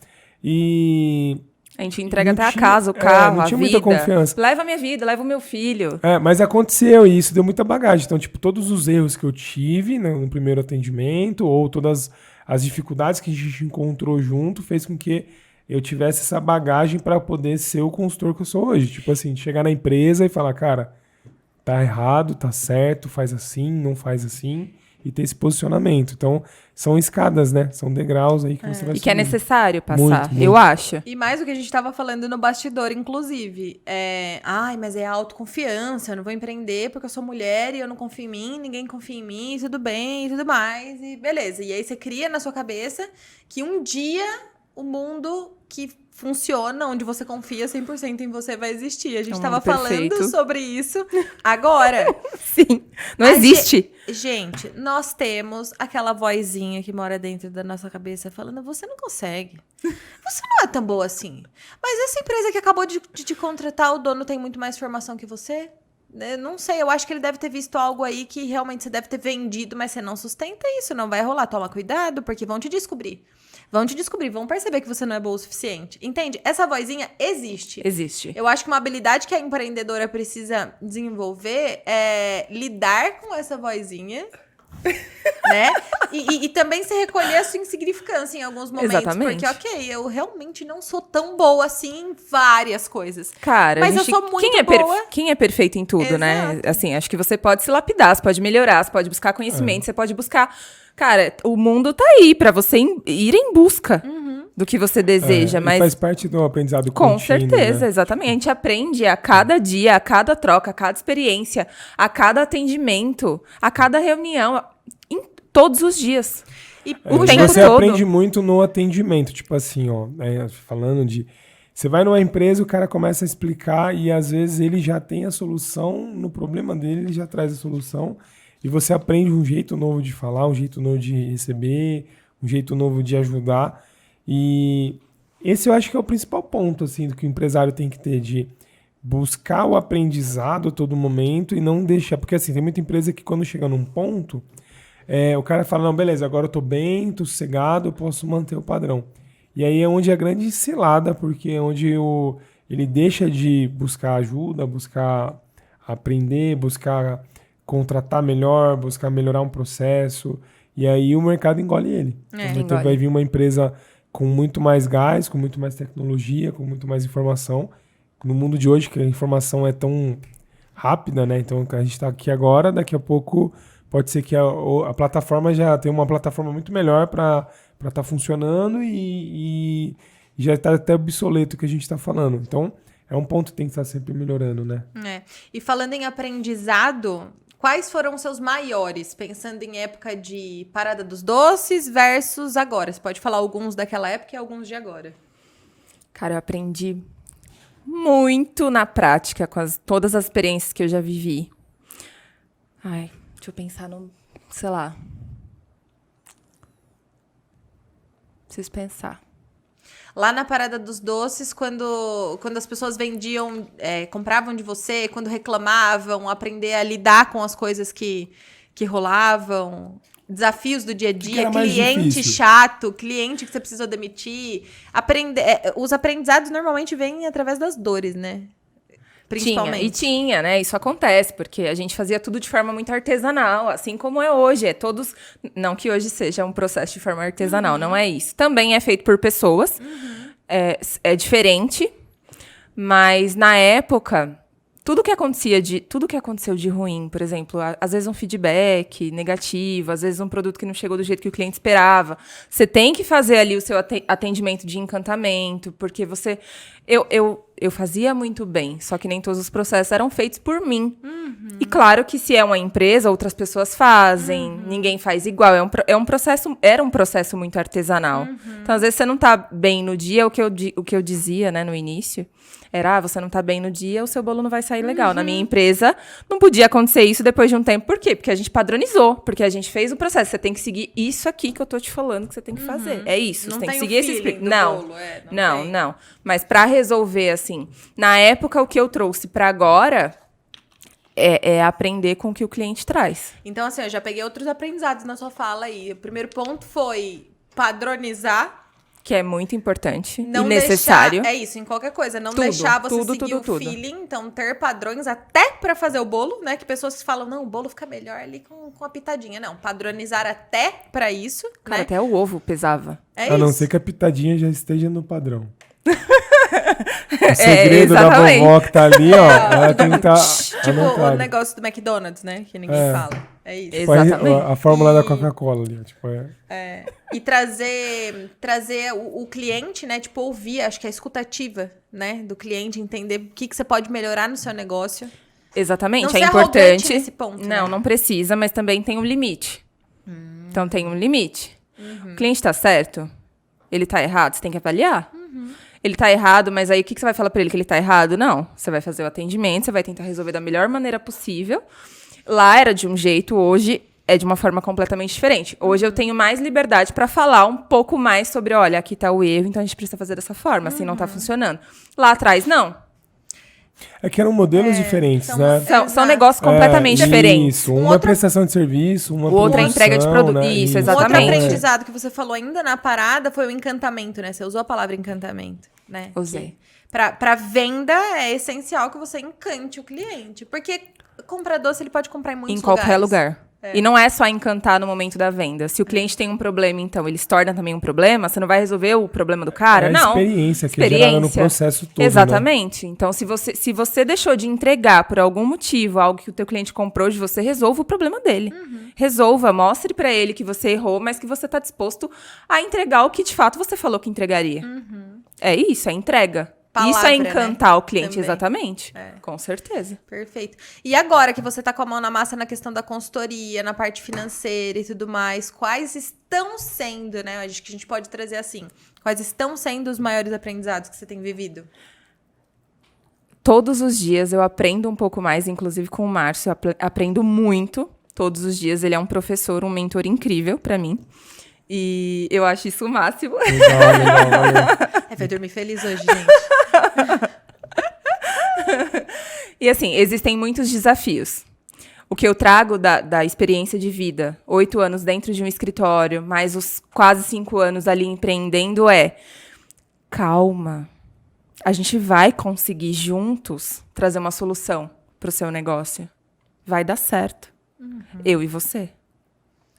E... a gente entrega até a casa, o carro, não tinha a muita vida. confiança. Leva a minha vida, leva o meu filho. Mas aconteceu e isso deu muita bagagem. Então, tipo, todos os erros que eu tive no primeiro atendimento ou todas as dificuldades que a gente encontrou junto fez com que eu tivesse essa bagagem para poder ser o consultor que eu sou hoje. Tipo assim, de chegar na empresa e falar, cara, tá errado, tá certo, faz assim, não faz assim. E ter esse posicionamento. Então, são escadas, né? São degraus aí que você vai E que é subindo. necessário passar, Muito. eu acho. E mais do que a gente estava falando no bastidor, inclusive. Mas é autoconfiança, eu não vou empreender porque eu sou mulher e eu não confio em mim, ninguém confia em mim, tudo bem, e tudo mais, e beleza. E aí você cria na sua cabeça que um dia o mundo que funciona, onde você confia 100% em você, vai existir. A gente estava falando sobre isso agora. Sim, não existe. Gente, nós temos aquela vozinha que mora dentro da nossa cabeça falando, você não consegue. Você não é tão boa assim. Mas essa empresa que acabou de te contratar, o dono tem muito mais formação que você? Eu não sei, eu acho que ele deve ter visto algo aí que realmente você deve ter vendido, mas você não sustenta isso, não vai rolar. Toma cuidado, porque vão te descobrir. Vão perceber que você não é boa o suficiente. Entende? Essa vozinha existe. Existe. Eu acho que uma habilidade que a empreendedora precisa desenvolver é lidar com essa vozinha, né? E também se recolher a sua insignificância em alguns momentos. Exatamente. Porque, eu realmente não sou tão boa assim em várias coisas. Cara, mas eu sou muito boa. Quem é perfeito em tudo, né? Assim, acho que você pode se lapidar, você pode melhorar, você pode buscar conhecimento, você pode buscar... Cara, o mundo tá aí pra você ir em busca do que você deseja, mas... faz parte do aprendizado com contínuo, certeza, né? exatamente. A gente aprende a cada dia, a cada troca, a cada experiência, a cada atendimento, a cada reunião, em todos os dias. E o tempo você todo. aprende muito no atendimento, tipo assim, falando de... Você vai numa empresa, o cara começa a explicar e às vezes ele já tem a solução no problema dele, ele já traz a solução e você aprende um jeito novo de falar, um jeito novo de receber, um jeito novo de ajudar. E esse eu acho que é o principal ponto, assim, do que o empresário tem que ter, de buscar o aprendizado a todo momento e não deixar... Porque, assim, tem muita empresa que quando chega num ponto, o cara fala, não, beleza, agora eu tô bem, tô sossegado, eu posso manter o padrão. E aí é onde é a grande cilada, porque é onde ele deixa de buscar ajuda, buscar aprender, buscar contratar melhor, buscar melhorar um processo, e aí o mercado engole ele. Então engole. vai vir uma empresa com muito mais gás, com muito mais tecnologia, com muito mais informação. No mundo de hoje, que a informação é tão rápida, né? Então a gente está aqui agora, daqui a pouco pode ser que a plataforma já tem uma plataforma muito melhor para estar funcionando e já está até obsoleto o que a gente está falando. Então, é um ponto que tem que estar sempre melhorando, né? E falando em aprendizado, quais foram os seus maiores, pensando em época de Parada dos Doces versus agora? Você pode falar alguns daquela época e alguns de agora. Cara, eu aprendi muito na prática com todas as experiências que eu já vivi. Ai, deixa eu pensar no... Sei lá. Preciso pensar. Lá na Parada dos Doces, quando as pessoas vendiam, compravam de você, quando reclamavam, aprender a lidar com as coisas que rolavam, desafios do dia a dia, era mais cliente difícil? chato, cliente que você precisou demitir. Os aprendizados normalmente vêm através das dores, né? Principalmente. Tinha, né? Isso acontece, porque a gente fazia tudo de forma muito artesanal, assim como é hoje. Não que hoje seja um processo de forma artesanal, não é isso. Também é feito por pessoas, é diferente, mas na época, tudo que aconteceu de ruim, por exemplo, às vezes um feedback negativo, às vezes um produto que não chegou do jeito que o cliente esperava, você tem que fazer ali o seu atendimento de encantamento, porque eu fazia muito bem, só que nem todos os processos eram feitos por mim. E claro que se é uma empresa, outras pessoas fazem, ninguém faz igual. Era um processo muito artesanal. Então, às vezes, você não tá bem no dia, o que eu dizia, né, no início, era, você não tá bem no dia, o seu bolo não vai sair legal. Na minha empresa, não podia acontecer isso depois de um tempo. Por quê? Porque a gente padronizou, porque a gente fez o processo. Você tem que seguir isso aqui que eu tô te falando que você tem que fazer. É isso, Não você tem que tem o seguir esse feeling script. do Não, bolo, não. Mas pra resolver, assim, na época, o que eu trouxe pra agora é aprender com o que o cliente traz. Então, assim, eu já peguei outros aprendizados na sua fala aí. O primeiro ponto foi padronizar. Que é muito importante Não e necessário. Deixar, isso, em qualquer coisa. Não Tudo, deixar você tudo, seguir tudo, o feeling. Então, ter padrões até pra fazer o bolo, né? Que pessoas que falam, não, o bolo fica melhor ali com a pitadinha. Não, padronizar até pra isso, Cara, né? até o ovo pesava. É A não isso. ser que a pitadinha já esteja no padrão. O segredo da exatamente. vovó que tá ali, ó, ela tem que estar Tipo o anotado. negócio do McDonald's, né? Que ninguém fala. É isso. Ex- Exatamente. A fórmula da Coca-Cola ali, ó, tipo, E trazer o cliente, né? Tipo, ouvir, acho que a escutativa, né? Do cliente, entender o que você pode melhorar no seu negócio. Exatamente, Não é ser arrogante importante. nesse ponto, Não, né? não precisa, mas também tem um limite. Então tem um limite. O cliente tá certo? Ele tá errado? Você tem que avaliar. Ele tá errado, mas aí o que você vai falar pra ele que ele tá errado? Não. Você vai fazer o atendimento, você vai tentar resolver da melhor maneira possível. Lá era de um jeito, hoje é de uma forma completamente diferente. Hoje eu tenho mais liberdade pra falar um pouco mais sobre, olha, aqui tá o erro, então a gente precisa fazer dessa forma, assim não tá funcionando. Lá atrás, não. É que eram modelos diferentes, são né? São negócios completamente diferentes. Isso, uma prestação de serviço, uma Outra promoção, entrega de produto. né? Isso, Um outro exatamente. aprendizado que você falou ainda na parada foi o encantamento, né? Você usou a palavra encantamento, né? Usei. Pra venda é essencial que você encante o cliente. Porque comprar doce, ele pode comprar em muitos Em qualquer lugares. lugar. E não é só encantar no momento da venda. Se o cliente tem um problema, então, ele se torna também um problema, você não vai resolver o problema do cara? É a Não. experiência que é gerada no processo todo, Exatamente. Então, se você deixou de entregar por algum motivo algo que o teu cliente comprou de você, resolva o problema dele. Resolva, mostre pra ele que você errou, mas que você tá disposto a entregar o que de fato você falou que entregaria. É isso, é entrega. Isso Palavra, é encantar né? o cliente, Também. exatamente. Com certeza. Perfeito. E agora que você tá com a mão na massa na questão da consultoria, na parte financeira e tudo mais, quais estão sendo, né? Acho que a gente pode trazer assim. Quais estão sendo os maiores aprendizados que você tem vivido? Todos os dias eu aprendo um pouco mais, inclusive com o Márcio, eu aprendo muito. Todos os dias ele é um professor, um mentor incrível pra mim. E eu acho isso o máximo. Legal. Vai dormir feliz hoje, gente. E assim, existem muitos desafios. O que eu trago da experiência de vida, 8 anos dentro de um escritório, mais os quase 5 anos ali empreendendo calma. A gente vai conseguir juntos trazer uma solução para o seu negócio. Vai dar certo. Eu e você.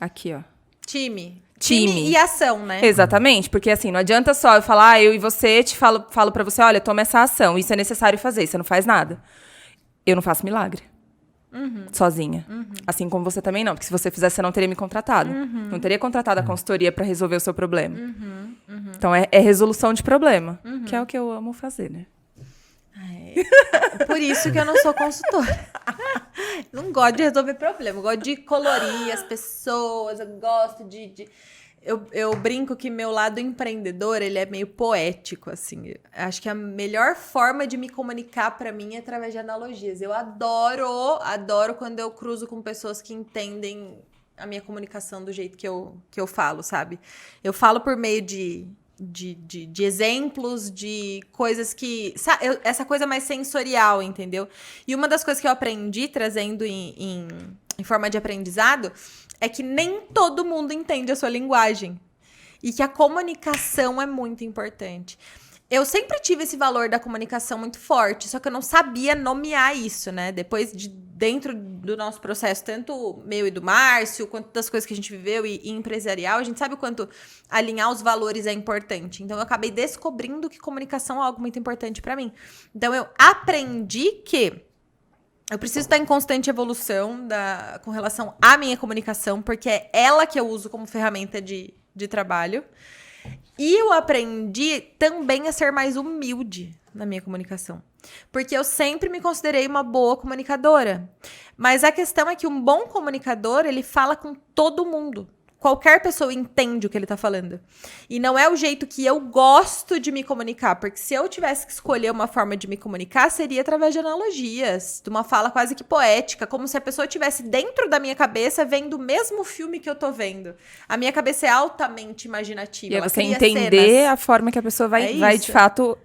Aqui, ó. Time Time. e ação, né? Exatamente, porque assim, não adianta só eu falar, eu e você, falo pra você, olha, toma essa ação, isso é necessário fazer, você não faz nada. Eu não faço milagre. Sozinha. Assim como você também não, porque se você fizesse, você não teria me contratado. Não teria contratado a consultoria pra resolver o seu problema. Então, é resolução de problema, que é o que eu amo fazer, né? Por isso que eu não sou consultora. Não gosto de resolver problema, eu gosto de colorir as pessoas, eu gosto de... Eu brinco que meu lado empreendedor, ele é meio poético, assim. Acho que a melhor forma de me comunicar pra mim é através de analogias. Eu adoro quando eu cruzo com pessoas que entendem a minha comunicação do jeito que eu falo, sabe? Eu falo por meio de exemplos, de coisas que... essa coisa mais sensorial, entendeu? E uma das coisas que eu aprendi, trazendo em forma de aprendizado, é que nem todo mundo entende a sua linguagem. E que a comunicação é muito importante. Eu sempre tive esse valor da comunicação muito forte, só que eu não sabia nomear isso, né? Depois dentro do nosso processo, tanto meu e do Márcio, quanto das coisas que a gente viveu e empresarial, a gente sabe o quanto alinhar os valores é importante. Então, eu acabei descobrindo que comunicação é algo muito importante pra mim. Então, eu aprendi que eu preciso estar em constante evolução com relação à minha comunicação, porque é ela que eu uso como ferramenta de trabalho. E eu aprendi também a ser mais humilde na minha comunicação. Porque eu sempre me considerei uma boa comunicadora. Mas a questão é que um bom comunicador, ele fala com todo mundo. Qualquer pessoa entende o que ele tá falando. E não é o jeito que eu gosto de me comunicar. Porque se eu tivesse que escolher uma forma de me comunicar, seria através de analogias. De uma fala quase que poética. Como se a pessoa estivesse dentro da minha cabeça vendo o mesmo filme que eu tô vendo. A minha cabeça é altamente imaginativa. E é ela você cria entender cenas. a forma que a pessoa vai de isso. fato...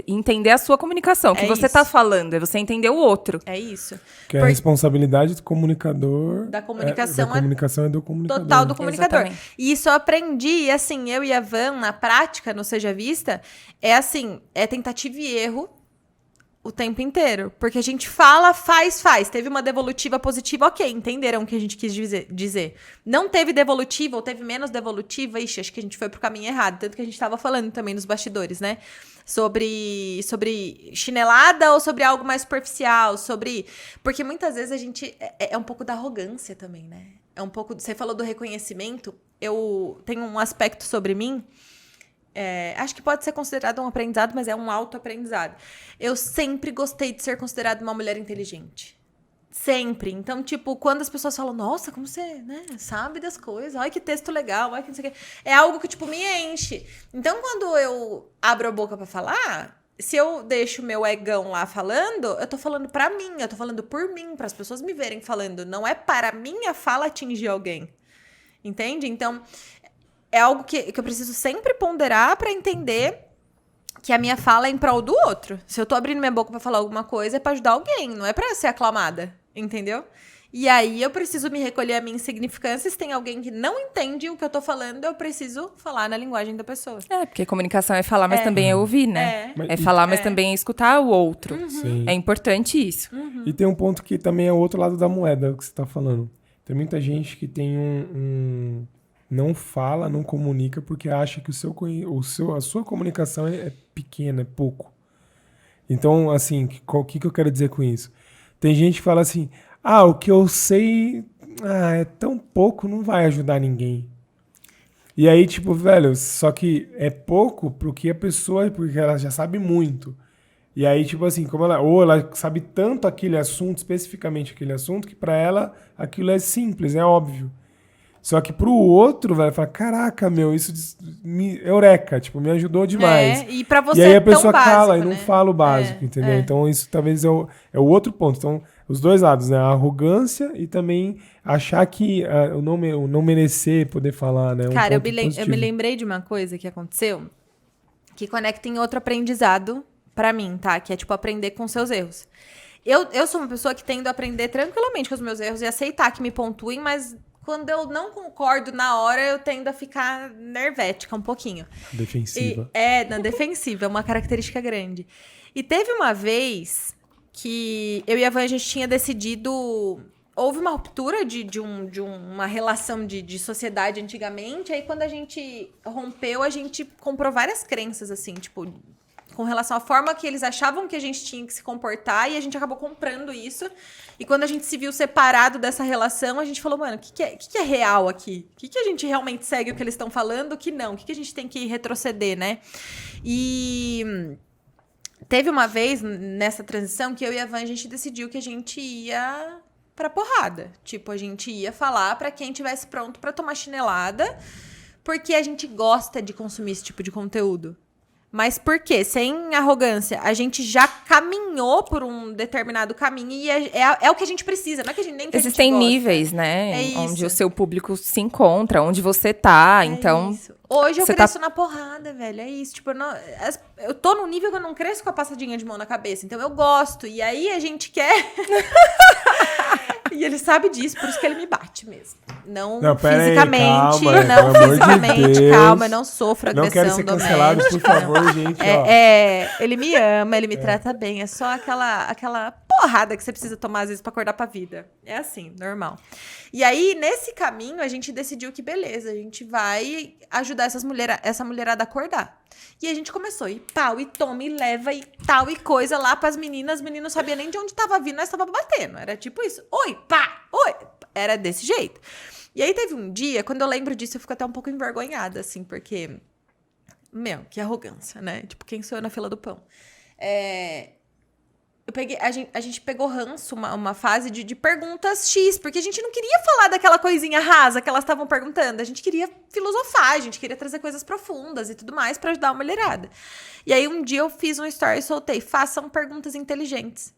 entender a sua comunicação, o que você tá falando, é você entender o outro. É isso. Que é a responsabilidade do comunicador. Da comunicação. Da comunicação é do comunicador. Total do comunicador. Exatamente. E isso eu aprendi, e assim, eu e a Van, na prática, no Seja Vista, é assim, é tentativa e erro o tempo inteiro. Porque a gente fala, faz. Teve uma devolutiva positiva, ok, entenderam o que a gente quis dizer. Não teve devolutiva, ou teve menos devolutiva, ixi, acho que a gente foi pro caminho errado. Tanto que a gente tava falando também nos bastidores, né? Sobre chinelada ou sobre algo mais superficial, porque muitas vezes a gente... É um pouco da arrogância também, né? É um pouco... Você falou do reconhecimento. Eu tenho um aspecto sobre mim... acho que pode ser considerado um aprendizado, mas é um autoaprendizado. Eu sempre gostei de ser considerada uma mulher inteligente. Sempre. Então, tipo, quando as pessoas falam, nossa, como você, né, sabe das coisas, olha que texto legal, olha que não sei o que. É algo que, tipo, me enche. Então, quando eu abro a boca pra falar, se eu deixo o meu egão lá falando, eu tô falando pra mim, eu tô falando por mim, para as pessoas me verem falando. Não é para minha fala atingir alguém. Entende? Então, é algo que eu preciso sempre ponderar pra entender que a minha fala é em prol do outro. Se eu tô abrindo minha boca pra falar alguma coisa, é pra ajudar alguém, não é pra ser aclamada, entendeu? E aí eu preciso me recolher a minha insignificância. Se tem alguém que não entende o que eu tô falando, eu preciso falar na linguagem da pessoa. Porque comunicação é falar, mas também é ouvir, né? É falar, mas também é escutar o outro. Sim. É importante isso. E tem um ponto que também é o outro lado da moeda, que você tá falando. Tem muita gente que tem não fala, não comunica, porque acha que a sua comunicação é pequena, é pouco. Então, assim, o que eu quero dizer com isso? Tem gente que fala assim, o que eu sei é tão pouco, não vai ajudar ninguém. E aí, tipo, velho, só que é pouco pro que a pessoa, porque ela já sabe muito. E aí, tipo assim, ou ela sabe tanto aquele assunto, especificamente aquele assunto, que pra ela aquilo é simples, é óbvio. Só que pro outro, velho, fala, caraca, meu, isso eureka, tipo, me ajudou demais. E pra você e aí é a pessoa tão cala básico, e não né? fala o básico, entendeu? Então isso talvez é o outro ponto. Então, os dois lados, né? A arrogância e também achar que o não merecer poder falar, né? Cara, eu me lembrei de uma coisa que aconteceu que conecta em outro aprendizado pra mim, tá? Que é, tipo, aprender com seus erros. Eu sou uma pessoa que tendo a aprender tranquilamente com os meus erros e aceitar que me pontuem, mas... Quando eu não concordo na hora, eu tendo a ficar nervética um pouquinho. Defensiva. Na defensiva, é uma característica grande. E teve uma vez que eu e a Van, a gente tinha decidido houve uma ruptura de uma relação de sociedade antigamente. Aí, quando a gente rompeu, a gente comprou várias crenças, assim, tipo, com relação à forma que eles achavam que a gente tinha que se comportar, e a gente acabou comprando isso. E quando a gente se viu separado dessa relação, a gente falou, mano, o que é real aqui? O que a gente realmente segue o que eles estão falando, o que não? O que a gente tem que retroceder, né? E teve uma vez nessa transição que eu e a Van, a gente decidiu que a gente ia pra porrada. Tipo, a gente ia falar pra quem tivesse pronto pra tomar chinelada, porque a gente gosta de consumir esse tipo de conteúdo. Mas por quê? Sem arrogância. A gente já caminhou por um determinado caminho e é o que a gente precisa, não é que a gente nem que Existem a gente gosta. níveis, né? É onde isso. o seu público se encontra, onde você tá. Então, Isso. Hoje eu você cresço na porrada, velho. É isso. Tipo, eu tô num nível que eu não cresço com a passadinha de mão na cabeça. Então eu gosto. E aí a gente quer. E ele sabe disso, por isso que ele me bate mesmo. Não fisicamente, calma, não pelo amor de fisicamente, Deus. calma, eu não sofro agressão Não quero ser cancelado, doméstica. por favor, gente. Ó. Ele me ama, ele me trata bem. É só aquela porrada que você precisa tomar às vezes pra acordar pra vida. É assim, normal. E aí, nesse caminho, a gente decidiu que beleza, a gente vai ajudar essa mulherada a acordar. E a gente começou, e pau, e toma, e leva, e tal, e coisa lá pras meninas. As meninas não sabiam nem de onde tava vindo, nós tava batendo. Era tipo isso. Oi, pá, oi. Era desse jeito. E aí teve um dia, quando eu lembro disso, eu fico até um pouco envergonhada, assim, porque... Meu, que arrogância, né? Tipo, quem sou eu na fila do pão? A gente pegou ranço, uma fase de perguntas X, porque a gente não queria falar daquela coisinha rasa que elas estavam perguntando. A gente queria filosofar, a gente queria trazer coisas profundas e tudo mais pra ajudar a mulherada. E aí um dia eu fiz um story e soltei: façam perguntas inteligentes.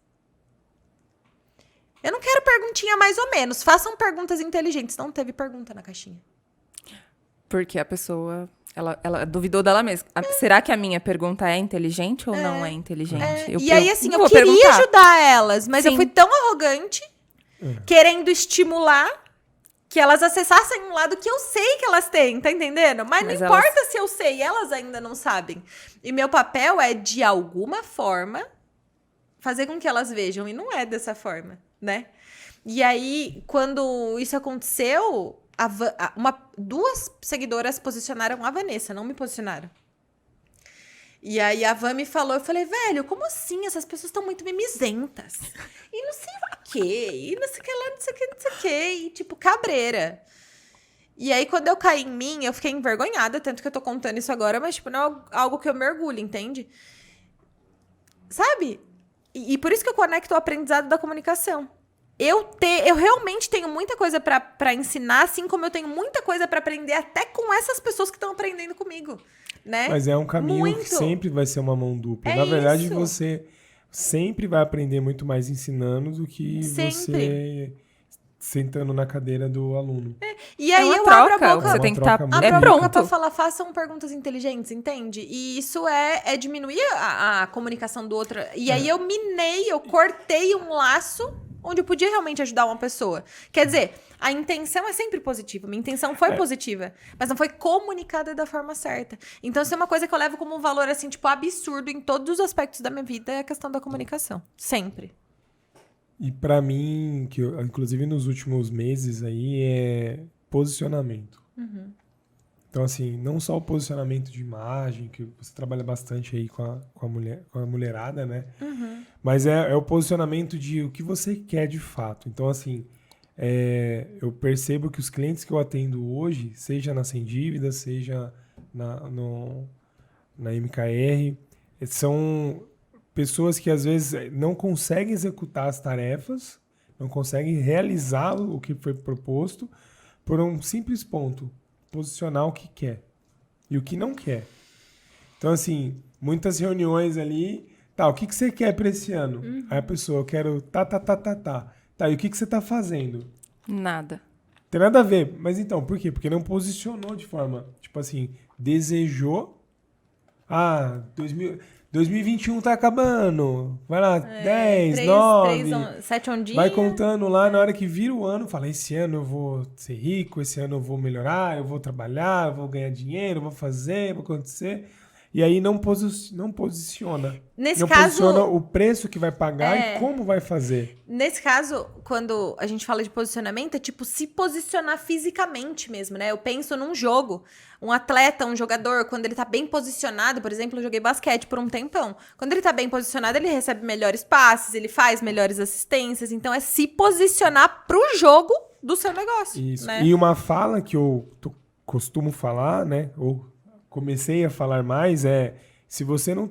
Eu não quero perguntinha mais ou menos, façam perguntas inteligentes. Não teve pergunta na caixinha. porque a pessoa, ela duvidou dela mesma. Será que a minha pergunta é inteligente ou não é inteligente? E aí, assim, eu queria ajudar elas, mas eu fui tão arrogante, querendo estimular, que elas acessassem um lado que eu sei que elas têm, tá entendendo? Mas não importa se eu sei, elas ainda não sabem. E meu papel é, de alguma forma, fazer com que elas vejam. E não é dessa forma, né? E aí, quando isso aconteceu, duas seguidoras posicionaram a Vanessa, não me posicionaram. E aí a Van me falou, eu falei, velho, como assim? Essas pessoas estão muito mimizentas. E não sei o quê, e não sei o que lá, não sei o que, não sei o quê. E tipo, cabreira. E aí, quando eu caí em mim, eu fiquei envergonhada, tanto que eu tô contando isso agora, mas tipo, não é algo que eu me orgulho, entende? Sabe? E por isso que eu conecto o aprendizado da comunicação. Eu realmente tenho muita coisa pra ensinar, assim como eu tenho muita coisa pra aprender até com essas pessoas que estão aprendendo comigo, né? Mas é um caminho que sempre vai ser uma mão dupla. Na verdade, você sempre vai aprender muito mais ensinando do que você sentando na cadeira do aluno. E aí eu abro a boca, você tem que estar pronto pra falar, façam perguntas inteligentes, entende? E isso é diminuir a comunicação do outro. E aí eu cortei um laço onde eu podia realmente ajudar uma pessoa. Quer dizer, a intenção é sempre positiva. Minha intenção foi positiva, mas não foi comunicada da forma certa. Então, isso é uma coisa que eu levo como um valor, assim, tipo, absurdo em todos os aspectos da minha vida, é a questão da comunicação. Sempre. E pra mim, que inclusive nos últimos meses aí, é posicionamento. Então, assim, não só o posicionamento de imagem, que você trabalha bastante aí com a mulherada, né? Mas é o posicionamento de o que você quer de fato. Então, assim, eu percebo que os clientes que eu atendo hoje, seja na Sem Dívidas, seja na MKR, são pessoas que às vezes não conseguem executar as tarefas, não conseguem realizar o que foi proposto por um simples ponto: posicionar o que quer e o que não quer. Então, assim, muitas reuniões ali, o que você quer para esse ano? Aí a pessoa, eu quero tá, e o que você tá fazendo? Nada. Tem nada a ver, mas então, por quê? Porque não posicionou de forma, tipo assim, desejou, 2021 tá acabando, vai lá, 10, 9, 7 ondinhas. vai contando lá, na hora que vira o ano, fala, esse ano eu vou ser rico, esse ano eu vou melhorar, eu vou trabalhar, eu vou ganhar dinheiro, vou fazer, vai acontecer. e aí não posiciona. Nesse não caso, posiciona o preço que vai pagar e como vai fazer. Nesse caso, quando a gente fala de posicionamento, é tipo se posicionar fisicamente mesmo, né? Eu penso num jogo, um atleta, um jogador, quando ele tá bem posicionado, por exemplo, eu joguei basquete por um tempão. Quando ele tá bem posicionado, ele recebe melhores passes, ele faz melhores assistências, então é se posicionar pro jogo do seu negócio. Isso. Né? E uma fala que eu costumo falar, né? Ou comecei a falar mais se você não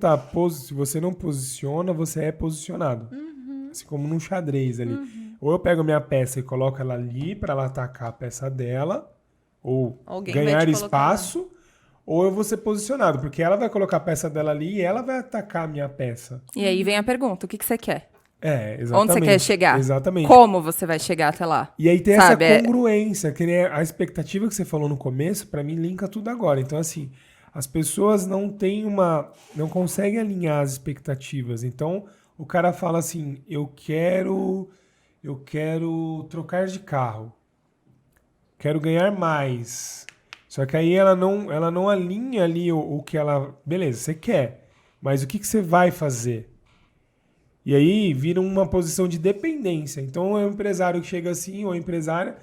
se você não posiciona, você é posicionado. Assim como num xadrez ali. Ou eu pego a minha peça e coloco ela ali para ela atacar a peça dela, ou Alguém vai ganhar te colocar espaço, ou eu vou ser posicionado, porque ela vai colocar a peça dela ali e ela vai atacar a minha peça. E aí vem a pergunta, o que você quer? Exatamente. Onde você quer chegar? Exatamente. Como você vai chegar até lá? E aí tem Sabe, essa congruência, que nem a expectativa que você falou no começo, pra mim linka tudo agora. Então, assim, as pessoas não conseguem alinhar as expectativas. Então, o cara fala assim, eu quero trocar de carro. Quero ganhar mais. Só que aí ela não alinha ali o que ela... Beleza, você quer, mas o que você vai fazer? E aí vira uma posição de dependência. Então é um empresário que chega assim, ou empresária,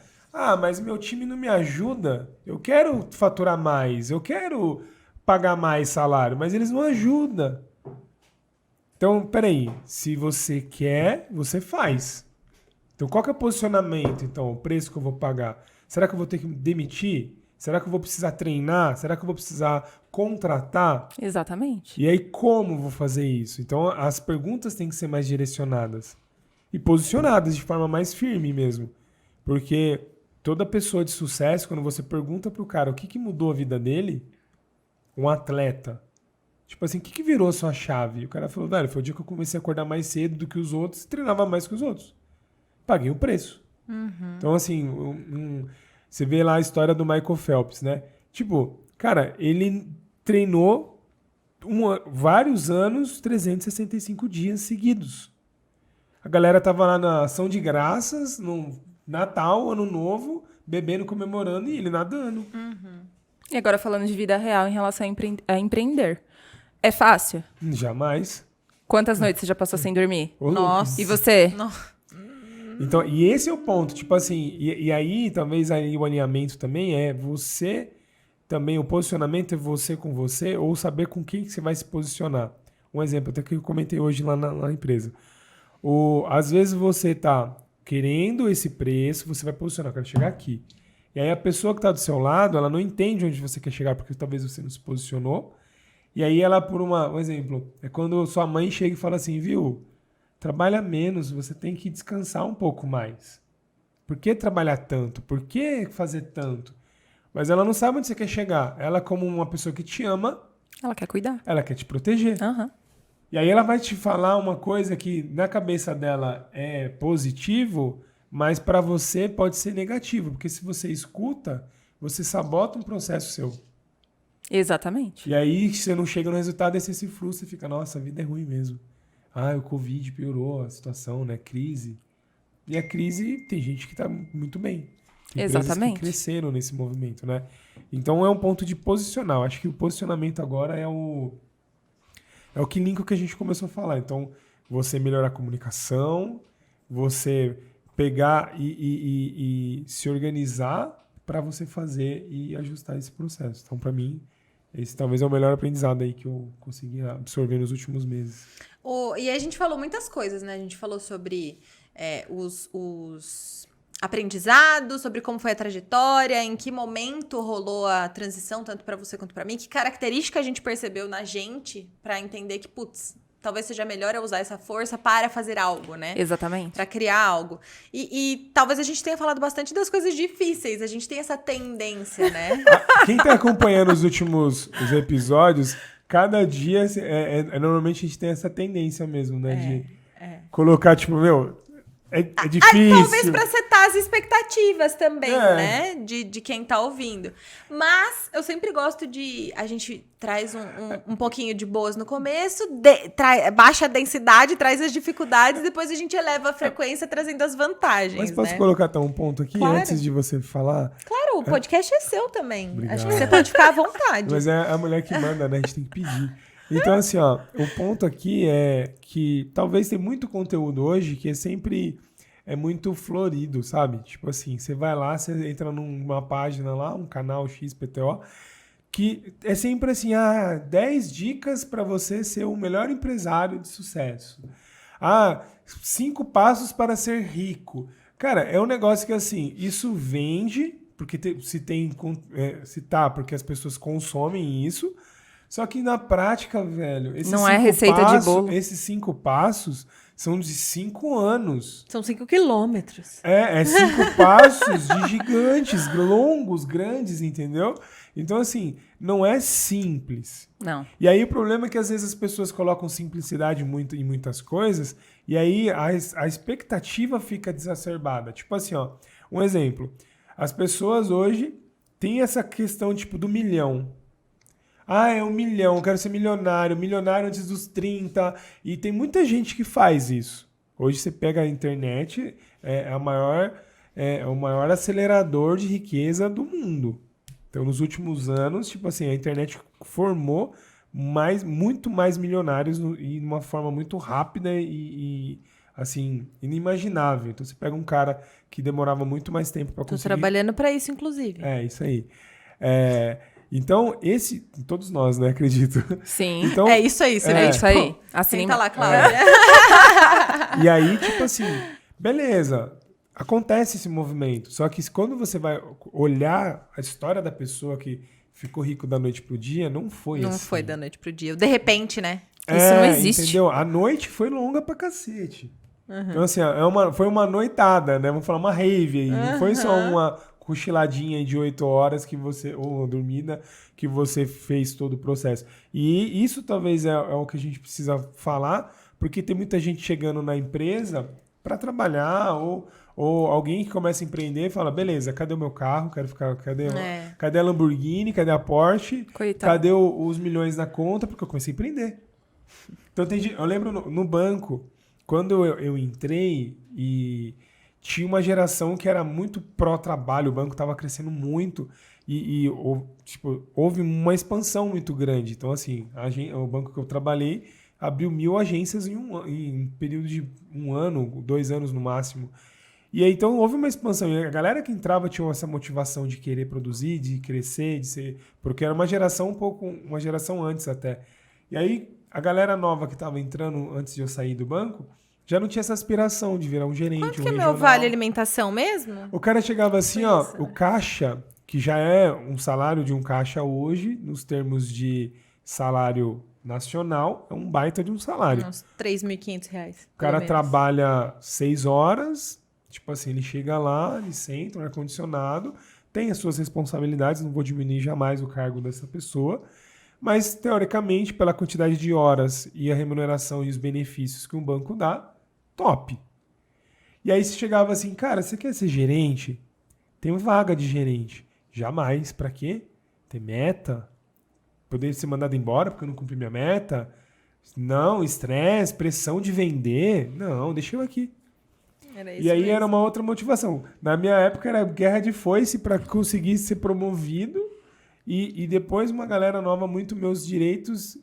mas meu time não me ajuda. Eu quero faturar mais, eu quero pagar mais salário, mas eles não ajudam. Então, peraí, se você quer, você faz. Então qual que é o posicionamento, então, o preço que eu vou pagar? Será que eu vou ter que me demitir? Será que eu vou precisar treinar? Será que eu vou precisar contratar? Exatamente. E aí, como eu vou fazer isso? Então, as perguntas têm que ser mais direcionadas. E posicionadas de forma mais firme mesmo. Porque toda pessoa de sucesso, quando você pergunta pro cara o que mudou a vida dele, um atleta, tipo assim, o que virou a sua chave? E o cara falou, velho, foi o dia que eu comecei a acordar mais cedo do que os outros e treinava mais que os outros. Paguei o preço. Então, assim, você vê lá a história do Michael Phelps, né? Tipo, cara, ele treinou vários anos, 365 dias seguidos. A galera tava lá na ação de graças, no Natal, Ano Novo, bebendo, comemorando e ele nadando. E agora falando de vida real em relação a empreender. É fácil? Jamais. Quantas noites você já passou sem dormir? Nossa. E você? Então, e esse é o ponto, tipo assim, e aí talvez aí o alinhamento também é você, também o posicionamento é você com você, ou saber com quem que você vai se posicionar. Um exemplo, até que eu comentei hoje lá na empresa. Às vezes você tá querendo esse preço, você vai posicionar, eu quero chegar aqui. E aí a pessoa que tá do seu lado, ela não entende onde você quer chegar, porque talvez você não se posicionou. E aí ela, um exemplo, é quando sua mãe chega e fala assim, viu, trabalha menos, você tem que descansar um pouco mais. Por que trabalhar tanto? Por que fazer tanto? Mas ela não sabe onde você quer chegar. Ela, como uma pessoa que te ama, Ela quer cuidar. ela quer te proteger. Aham. E aí ela vai te falar uma coisa que na cabeça dela é positivo, mas para você pode ser negativo. Porque se você escuta, você sabota um processo seu. Exatamente. E aí você não chega no resultado e você se frustra e fica, nossa, a vida é ruim mesmo. O Covid piorou a situação, né? Crise. E a crise, tem gente que tá muito bem. Tem empresas que cresceram nesse movimento, né? Então é um ponto de posicionar. Eu acho que o posicionamento agora é o que linka o que a gente começou a falar. Então, você melhorar a comunicação, você pegar e se organizar para você fazer e ajustar esse processo. Então, para mim, esse talvez é o melhor aprendizado aí que eu consegui absorver nos últimos meses. E a gente falou muitas coisas, né? A gente falou sobre os aprendizados, sobre como foi a trajetória, em que momento rolou a transição, tanto para você quanto para mim, que característica a gente percebeu na gente para entender que, putz, talvez seja melhor eu usar essa força para fazer algo, né? Exatamente. Para criar algo. E talvez a gente tenha falado bastante das coisas difíceis, a gente tem essa tendência, né? Quem tá acompanhando os últimos episódios, cada dia, normalmente a gente tem essa tendência mesmo, né? De colocar, tipo, meu, é difícil. Talvez pra setar as expectativas também, né? De quem tá ouvindo. Mas eu sempre gosto de... A gente traz um pouquinho de boas no começo, baixa a densidade, traz as dificuldades, depois a gente eleva a frequência trazendo as vantagens, Mas posso né? colocar até um ponto aqui, Claro. antes de você falar? Claro, o podcast é seu também. Obrigado. Acho que você pode ficar à vontade. Mas é a mulher que manda, né? A gente tem que pedir. Então, assim, ó, o ponto aqui é que talvez tem muito conteúdo hoje que é sempre muito florido, sabe? Tipo assim, você vai lá, você entra numa página lá, um canal XPTO, que é sempre assim, 10 dicas para você ser o melhor empresário de sucesso. 5 passos para ser rico. Cara, é um negócio que, assim, isso vende, porque porque as pessoas consomem isso, só que na prática, velho, Não é receita de bolo. Esses 5 passos são de 5 anos. São 5 quilômetros. É 5 passos de gigantes, longos, grandes, entendeu? Então, assim, não é simples. Não. E aí o problema é que às vezes as pessoas colocam simplicidade em muitas coisas e aí a expectativa fica exacerbada. Tipo assim, ó, um exemplo. As pessoas hoje têm essa questão, tipo, do milhão. É 1 milhão, eu quero ser milionário antes dos 30. E tem muita gente que faz isso. Hoje você pega a internet, é o maior acelerador de riqueza do mundo. Então, nos últimos anos, tipo assim, a internet formou muito mais milionários e de uma forma muito rápida e assim, inimaginável. Então, você pega um cara que demorava muito mais tempo para conseguir... Tô trabalhando para isso, inclusive. Isso aí. Então, todos nós, né, acredito. Sim. Então, É isso aí, você É isso aí. Senta lá, Cláudia. E aí, tipo assim, beleza, acontece esse movimento. Só que quando você vai olhar a história da pessoa que ficou rico da noite pro dia, não foi assim. Não foi da noite pro dia. De repente, né? Isso não existe. Entendeu? A noite foi longa pra cacete. Então, assim, foi uma noitada, né? Vamos falar uma rave aí. Não foi só uma cochiladinha de 8 horas ou uma dormida, que você fez todo o processo. E isso talvez é o que a gente precisa falar, porque tem muita gente chegando na empresa para trabalhar, ou alguém que começa a empreender e fala, beleza, cadê o meu carro? Cadê a Lamborghini? Cadê a Porsche? Coitado. Cadê os milhões na conta? Porque eu comecei a empreender. Então, eu lembro no banco, quando eu entrei e tinha uma geração que era muito pró-trabalho, o banco estava crescendo muito houve uma expansão muito grande. Então, assim, o banco que eu trabalhei abriu 1.000 agências em um período de 1 ano, 2 anos no máximo. E aí, então, houve uma expansão. E a galera que entrava tinha essa motivação de querer produzir, de crescer, porque era uma geração antes até. E aí, a galera nova que estava entrando antes de eu sair do banco, já não tinha essa aspiração de virar um gerente, Quanto um que é regional. meu vale alimentação mesmo? O cara chegava assim, o caixa, que já é um salário de um caixa hoje, nos termos de salário nacional, é um baita de um salário. Uns R$3.500. O cara trabalha 6 horas, tipo assim, ele chega lá, ele senta no ar-condicionado, tem as suas responsabilidades, não vou diminuir jamais o cargo dessa pessoa, mas, teoricamente, pela quantidade de horas e a remuneração e os benefícios que um banco dá, top. E aí você chegava assim, cara, você quer ser gerente? Tem vaga de gerente. Jamais. Pra quê? Ter meta? Poder ser mandado embora porque eu não cumpri minha meta? Não, estresse, pressão de vender. Não, deixa eu aqui. E aí era uma outra motivação. Na minha época era guerra de foice para conseguir ser promovido e depois uma galera nova muito meus direitos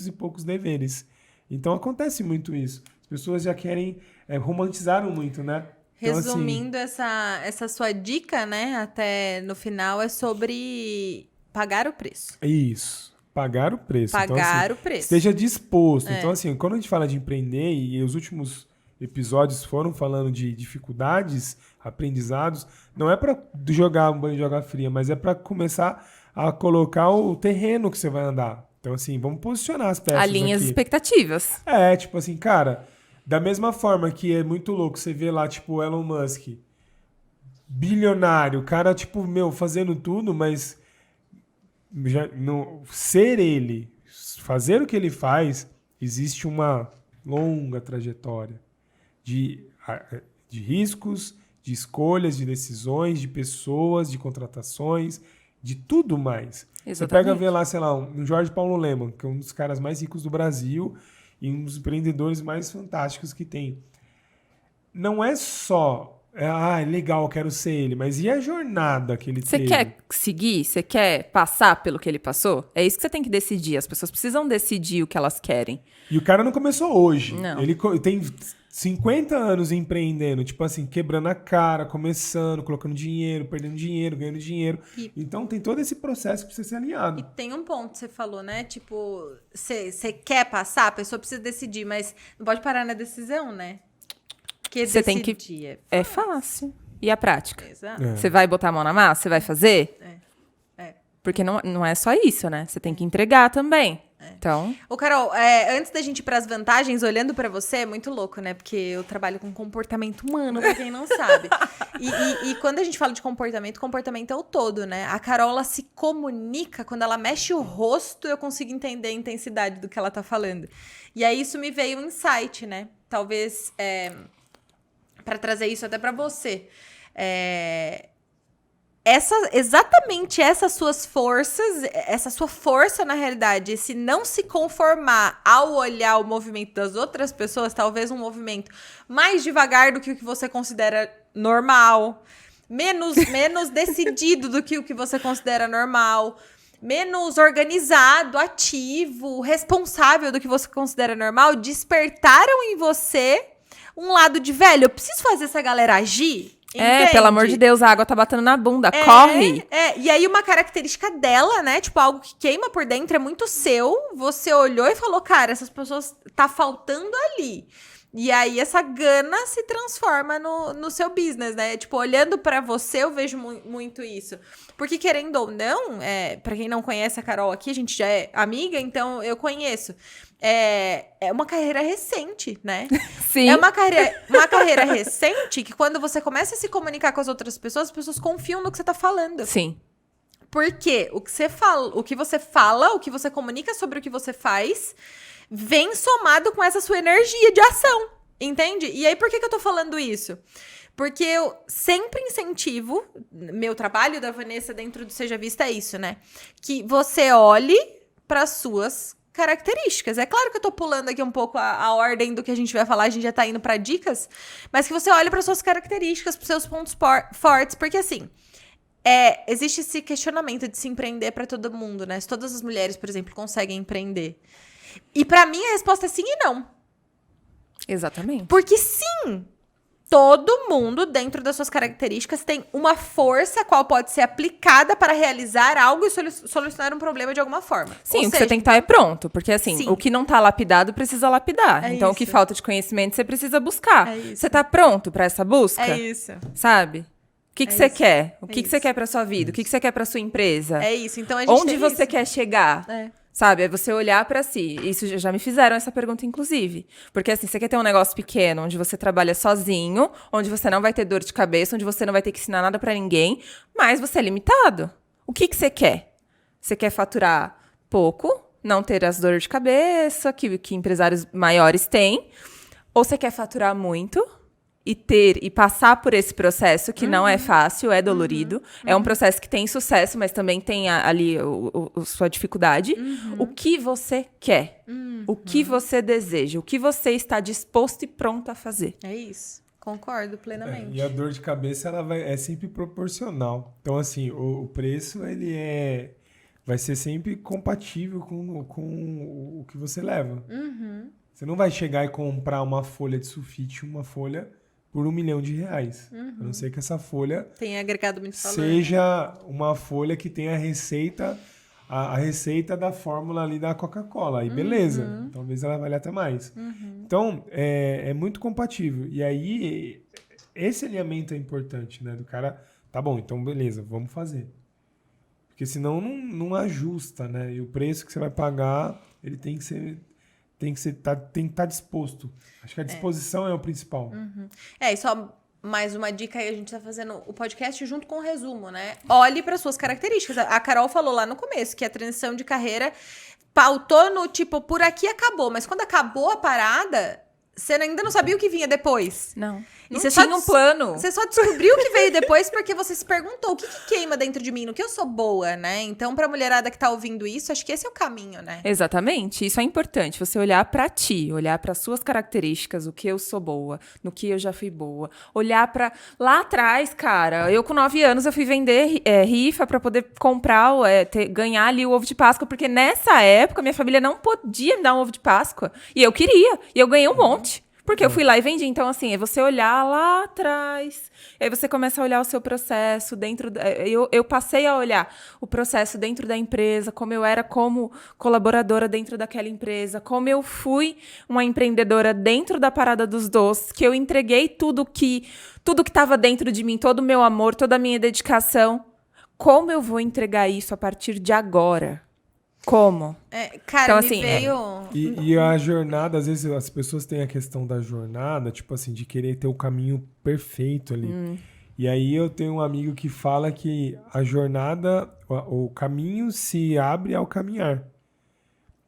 e poucos deveres. Então acontece muito isso. As pessoas já querem, romantizaram muito, né? Então, resumindo, essa sua dica, né, até no final, é sobre pagar o preço. Isso. Pagar o preço. Pagar o preço. Esteja disposto. Então, assim, quando a gente fala de empreender, e os últimos episódios foram falando de dificuldades, aprendizados, não é para jogar um banho de água fria, mas é para começar a colocar o terreno que você vai andar. Então, assim, vamos posicionar as peças Alinha as aqui. expectativas. Tipo assim, cara, da mesma forma que é muito louco você vê lá, tipo, o Elon Musk, bilionário, o cara, tipo, fazendo tudo, mas ser ele, fazer o que ele faz, existe uma longa trajetória de de riscos, de escolhas, de decisões, de pessoas, de contratações, de tudo mais. Exatamente. Você pega ver lá, sei lá, um Jorge Paulo Lemann, que é um dos caras mais ricos do Brasil e um dos empreendedores mais fantásticos que tem. Não é só... legal, eu quero ser ele. Mas e a jornada que ele Você teve? quer seguir? Você quer passar pelo que ele passou? É isso que você tem que decidir. As pessoas precisam decidir o que elas querem. E o cara não começou hoje. Não. Ele tem 50 anos empreendendo, tipo assim, quebrando a cara, começando, colocando dinheiro, perdendo dinheiro, ganhando dinheiro. Então tem todo esse processo que precisa ser alinhado. E tem um ponto que você falou, né? Tipo, você quer passar, a pessoa precisa decidir, mas não pode parar na decisão, né? Porque Você tem que... decidir É fácil. E a prática? Exato. Você vai botar a mão na massa? Você vai fazer? É. Porque não é só isso, né? Você tem que entregar também. Então... Ô, Carol, antes da gente ir pras vantagens, olhando pra você, é muito louco, né? Porque eu trabalho com comportamento humano, pra quem não sabe. E quando a gente fala de comportamento é o todo, né? A Carol, ela se comunica, quando ela mexe o rosto, eu consigo entender a intensidade do que ela tá falando. E aí isso me veio um insight, né? Talvez, pra trazer isso até pra você. Exatamente essas suas forças, essa sua força na realidade, esse não se conformar ao olhar o movimento das outras pessoas, talvez um movimento mais devagar do que o que você considera normal, menos decidido do que o que você considera normal, menos organizado, ativo, responsável do que você considera normal, despertaram em você um lado de, velho, eu preciso fazer essa galera agir. Entende? pelo amor de Deus, a água tá batendo na bunda. Corre! E aí uma característica dela, né? Tipo, algo que queima por dentro, é muito seu. Você olhou e falou, cara, essas pessoas tá faltando ali. E aí essa gana se transforma no seu business, né? Tipo, olhando pra você, eu vejo muito isso. Porque querendo ou não, pra quem não conhece a Carol aqui, a gente já é amiga, então eu conheço. É uma carreira recente, né? Sim. É uma carreira recente que quando você começa a se comunicar com as pessoas confiam no que você tá falando. Sim. Porque o que você fala, o que você comunica sobre o que você faz, vem somado com essa sua energia de ação, entende? E aí, por que eu tô falando isso? Porque eu sempre incentivo, meu trabalho da Vanessa dentro do Seja Vista é isso, né? Que você olhe para as suas características. É claro que eu tô pulando aqui um pouco a ordem do que a gente vai falar, a gente já tá indo para dicas, mas que você olhe para suas características, para seus pontos fortes, porque assim, existe esse questionamento de se empreender para todo mundo, né? Se todas as mulheres, por exemplo, conseguem empreender. E pra mim a resposta é sim e não. Exatamente. Porque sim, todo mundo, dentro das suas características, tem uma força a qual pode ser aplicada para realizar algo e solucionar um problema de alguma forma. Sim, Ou o que seja, você tem que estar é pronto. Porque assim, Sim. o que não tá lapidado precisa lapidar. É então, isso. o que falta de conhecimento, você precisa buscar. É isso. Você tá pronto pra essa busca? é isso. Sabe? O que É você isso. quer? O É que você isso. quer pra sua vida? O que você quer pra sua empresa? É isso. Então a gente Onde tem você isso. quer chegar? Sabe? É você olhar pra si. Isso já me fizeram essa pergunta, inclusive. Porque assim, você quer ter um negócio pequeno, onde você trabalha sozinho, onde você não vai ter dor de cabeça, onde você não vai ter que ensinar nada pra ninguém, mas você é limitado. O que você quer? Você quer faturar pouco, não ter as dores de cabeça que empresários maiores têm, ou você quer faturar muito e passar por esse processo que não é fácil, é dolorido. É um processo que tem sucesso, mas também tem ali sua dificuldade. O que você quer? O que você deseja? O que você está disposto e pronto a fazer? É isso. Concordo plenamente. E a dor de cabeça ela é sempre proporcional. Então, assim, o preço ele vai ser sempre compatível com o que você leva. Você não vai chegar e comprar uma folha de sulfite, uma folha por R$1 milhão. A não ser que essa folha Tem agregado muito valor. seja uma folha que tenha a receita da fórmula ali da Coca-Cola. Aí beleza, talvez ela valha até mais. Então, é muito compatível. E aí, esse alinhamento é importante, né? Do cara, tá bom, então beleza, vamos fazer. Porque senão não ajusta, né? E o preço que você vai pagar, ele tem que estar disposto. Acho que a disposição é o principal. E só mais uma dica aí, a gente tá fazendo o podcast junto com o resumo, né? Olhe para suas características. A Carol falou lá no começo que a transição de carreira pautou no tipo, por aqui acabou. Mas quando acabou a parada, você ainda não sabia o que vinha depois. Não. E Não você tinha só um plano. Você só descobriu o que veio depois porque você se perguntou o que queima dentro de mim, no que eu sou boa, né? Então, pra mulherada que tá ouvindo isso, acho que esse é o caminho, né? Exatamente. Isso é importante. Você olhar pra ti, olhar para suas características, o que eu sou boa, no que eu já fui boa. Olhar pra lá atrás, cara. Eu com 9 anos eu fui vender rifa pra poder comprar, ganhar ali o ovo de Páscoa, porque nessa época minha família não podia me dar um ovo de Páscoa. E eu queria. E eu ganhei um monte. Porque eu fui lá e vendi. Então, assim, é você olhar lá atrás. Aí você começa a olhar o seu processo dentro... Eu passei a olhar o processo dentro da empresa, como eu era como colaboradora dentro daquela empresa, como eu fui uma empreendedora dentro da Parada dos Doces, que eu entreguei tudo que estava dentro de mim, todo o meu amor, toda a minha dedicação. Como eu vou entregar isso a partir de agora? Como? Cara, então, me assim, veio... E a jornada, às vezes as pessoas têm a questão da jornada, tipo assim, de querer ter o caminho perfeito ali. E aí eu tenho um amigo que fala que a jornada, o caminho se abre ao caminhar.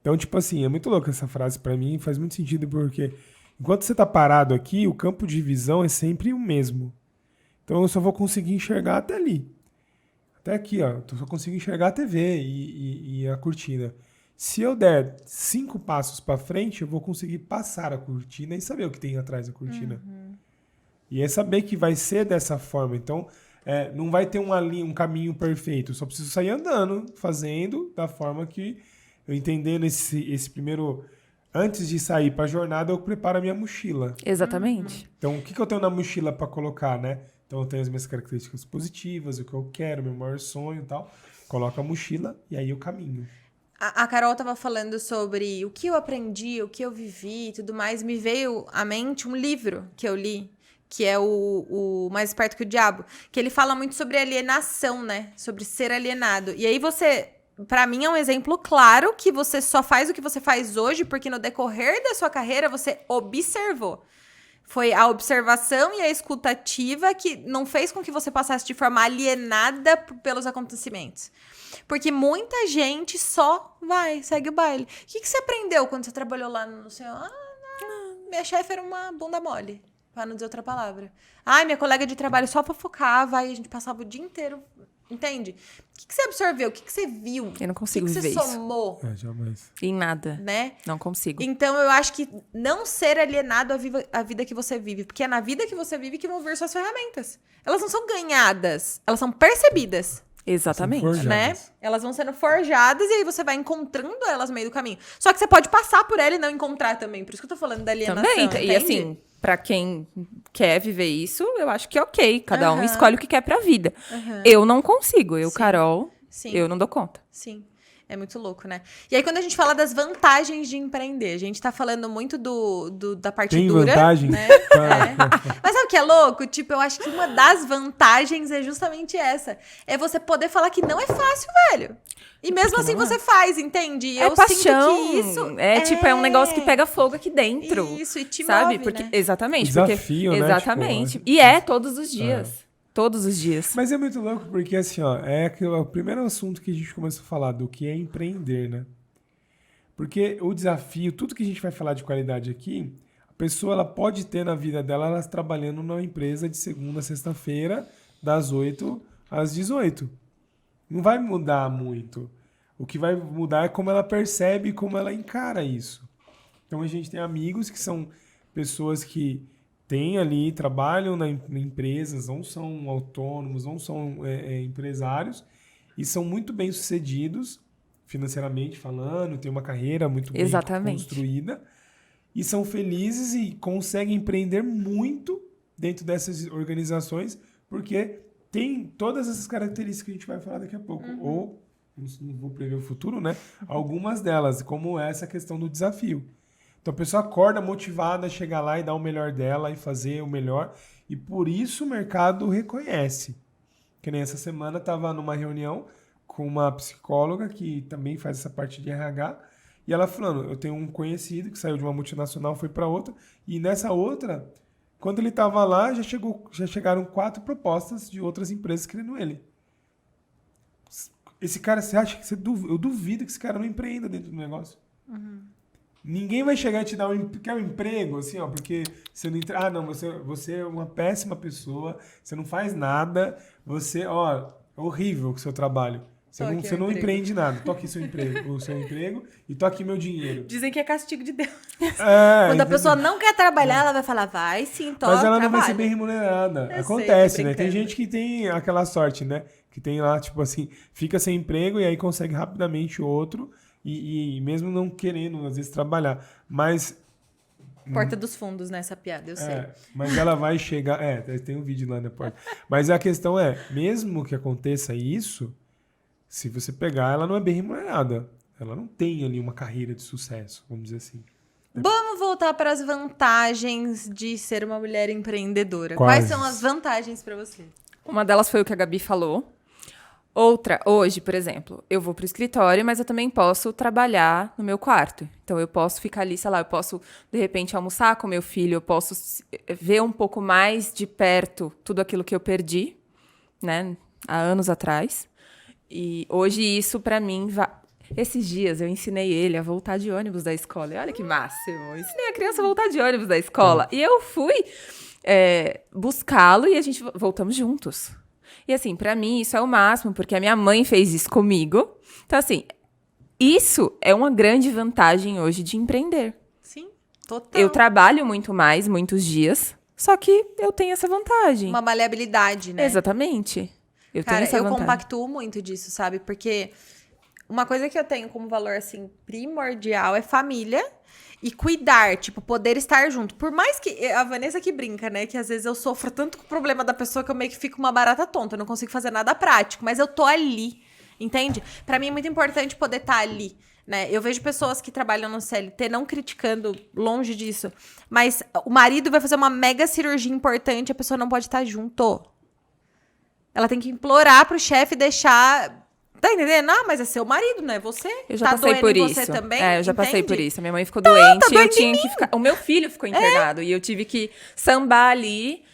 Então, tipo assim, é muito louca essa frase pra mim, faz muito sentido porque enquanto você tá parado aqui, o campo de visão é sempre o mesmo. Então eu só vou conseguir enxergar até ali. Até aqui, ó, eu só consigo enxergar a TV e a cortina. Se eu der 5 passos para frente, eu vou conseguir passar a cortina e saber o que tem atrás da cortina. E é saber que vai ser dessa forma. Então, não vai ter um caminho perfeito. Eu só preciso sair andando, fazendo da forma que eu entendendo esse primeiro... Antes de sair para a jornada, eu preparo a minha mochila. Exatamente. Então, o que eu tenho na mochila para colocar, né? Então, eu tenho as minhas características positivas, o que eu quero, meu maior sonho e tal. Coloco a mochila e aí eu caminho. A Carol tava falando sobre o que eu aprendi, o que eu vivi e tudo mais. Me veio à mente um livro que eu li, que é o Mais Esperto que o Diabo, que ele fala muito sobre alienação, né? Sobre ser alienado. E aí você... Pra mim é um exemplo claro que você só faz o que você faz hoje porque no decorrer da sua carreira você observou. Foi a observação e a escutativa que não fez com que você passasse de forma alienada pelos acontecimentos. Porque muita gente só segue o baile. O que você aprendeu quando você trabalhou lá no seu... minha chefe era uma bunda mole, pra não dizer outra palavra. Minha colega de trabalho só fofocava, aí a gente passava o dia inteiro... Entende? O que você absorveu? O que você viu? Eu não consigo viver isso. O que você somou? Jamais. Em nada. Né? Não consigo. Então, eu acho que não ser alienado à vida que você vive. Porque é na vida que você vive que vão vir suas ferramentas. Elas não são ganhadas. Elas são percebidas. Exatamente. Né? Elas vão sendo forjadas e aí você vai encontrando elas no meio do caminho. Só que você pode passar por ela e não encontrar também. Por isso que eu tô falando da alienação. Também. Entende? E assim, pra quem quer viver isso, eu acho que é ok. Cada um escolhe o que quer pra vida. Eu não consigo. Eu, Sim. Carol, Sim. eu não dou conta. Sim. É muito louco, né? E aí, quando a gente fala das vantagens de empreender, a gente tá falando muito da parte Tem dura. vantagem? Né? Mas sabe o que é louco? Tipo, eu acho que uma das vantagens é justamente essa. É você poder falar que não é fácil, velho. E mesmo assim você faz, entende? É eu paixão. sinto que isso... É um negócio que pega fogo aqui dentro. Isso, e te sabe? move, Porque, né? exatamente. Desafio, porque, né? exatamente. Tipo, e é todos os dias. Todos os dias. Mas é muito louco porque, assim, ó, é o primeiro assunto que a gente começou a falar do que é empreender, né? Porque o desafio, tudo que a gente vai falar de qualidade aqui, a pessoa ela pode ter na vida dela, ela trabalhando numa empresa de segunda a sexta-feira, das 8 às 18. Não vai mudar muito. O que vai mudar é como ela percebe, como ela encara isso. Então a gente tem amigos que são pessoas que têm ali, trabalham em empresas, não são autônomos, não são empresários, e são muito bem sucedidos, financeiramente falando, têm uma carreira muito bem construída, e são felizes e conseguem empreender muito dentro dessas organizações, porque tem todas essas características que a gente vai falar daqui a pouco. Ou, não vou prever o futuro, né? Algumas delas, como essa questão do desafio. Então a pessoa acorda motivada a chegar lá e dar o melhor dela e fazer o melhor. E por isso o mercado reconhece. Que nem essa semana estava numa reunião com uma psicóloga que também faz essa parte de RH. E ela falando, eu tenho um conhecido que saiu de uma multinacional, foi para outra. E nessa outra, quando ele estava lá, já chegaram 4 propostas de outras empresas querendo ele. Esse cara, você acha que eu duvido que esse cara não empreenda dentro do negócio. Ninguém vai chegar e te dar quer um emprego, assim, ó, porque você não entra. Ah, não, você é uma péssima pessoa, você não faz nada, você, ó, é horrível o seu trabalho. Você não empreende nada. Tô aqui o seu emprego e tô aqui meu dinheiro. Dizem que é castigo de Deus. Quando a Entendeu? pessoa não quer trabalhar, ela vai falar, vai sim, toca, Mas ela não vai ser trabalha. bem remunerada. Eu Acontece, sei, tô né? Tem brincando. gente que tem aquela sorte, né? Que tem lá, tipo assim, fica sem emprego e aí consegue rapidamente outro e mesmo não querendo, às vezes, trabalhar. Mas Porta dos fundos nessa piada, eu sei. mas ela vai chegar. Tem um vídeo lá na porta. Mas a questão é, mesmo que aconteça isso, se você pegar, ela não é bem remunerada. Ela não tem ali uma carreira de sucesso, vamos dizer assim. Vamos voltar para as vantagens de ser uma mulher empreendedora. Quais são as vantagens para você? Uma delas foi o que a Gabi falou. Outra, hoje, por exemplo, eu vou pro escritório, mas eu também posso trabalhar no meu quarto. Então, eu posso ficar ali, sei lá, eu posso, de repente, almoçar com meu filho, eu posso ver um pouco mais de perto tudo aquilo que eu perdi, né, há anos atrás. E hoje isso, pra mim, esses dias eu ensinei ele a voltar de ônibus da escola. E olha que máximo! Eu ensinei a criança a voltar de ônibus da escola. E eu fui buscá-lo e a gente voltamos juntos. E assim, pra mim isso é o máximo, porque a minha mãe fez isso comigo. Então assim, isso é uma grande vantagem hoje de empreender. Sim, total. Eu trabalho muito mais, muitos dias, só que eu tenho essa vantagem. Uma maleabilidade, né? Exatamente. Eu tenho Cara, essa eu vantagem. compactuo muito disso, sabe? Porque uma coisa que eu tenho como valor, assim, primordial é família e cuidar, tipo, poder estar junto. Por mais que... A Vanessa que brinca, né? Que às vezes eu sofro tanto com o problema da pessoa que eu meio que fico uma barata tonta. Eu não consigo fazer nada prático, mas eu tô ali, entende? Pra mim é muito importante poder estar ali, né? Eu vejo pessoas que trabalham no CLT, não criticando, longe disso, mas o marido vai fazer uma mega cirurgia importante, a pessoa não pode estar junto. Ela tem que implorar pro chefe deixar... Tá entendendo? Ah, mas é seu marido, não é você? Eu já Tá passei doendo por em isso. você também? Eu já passei por Entende? isso. A minha mãe ficou doente e eu doendo tinha que ficar. O meu filho ficou internado e eu tive que sambar ali.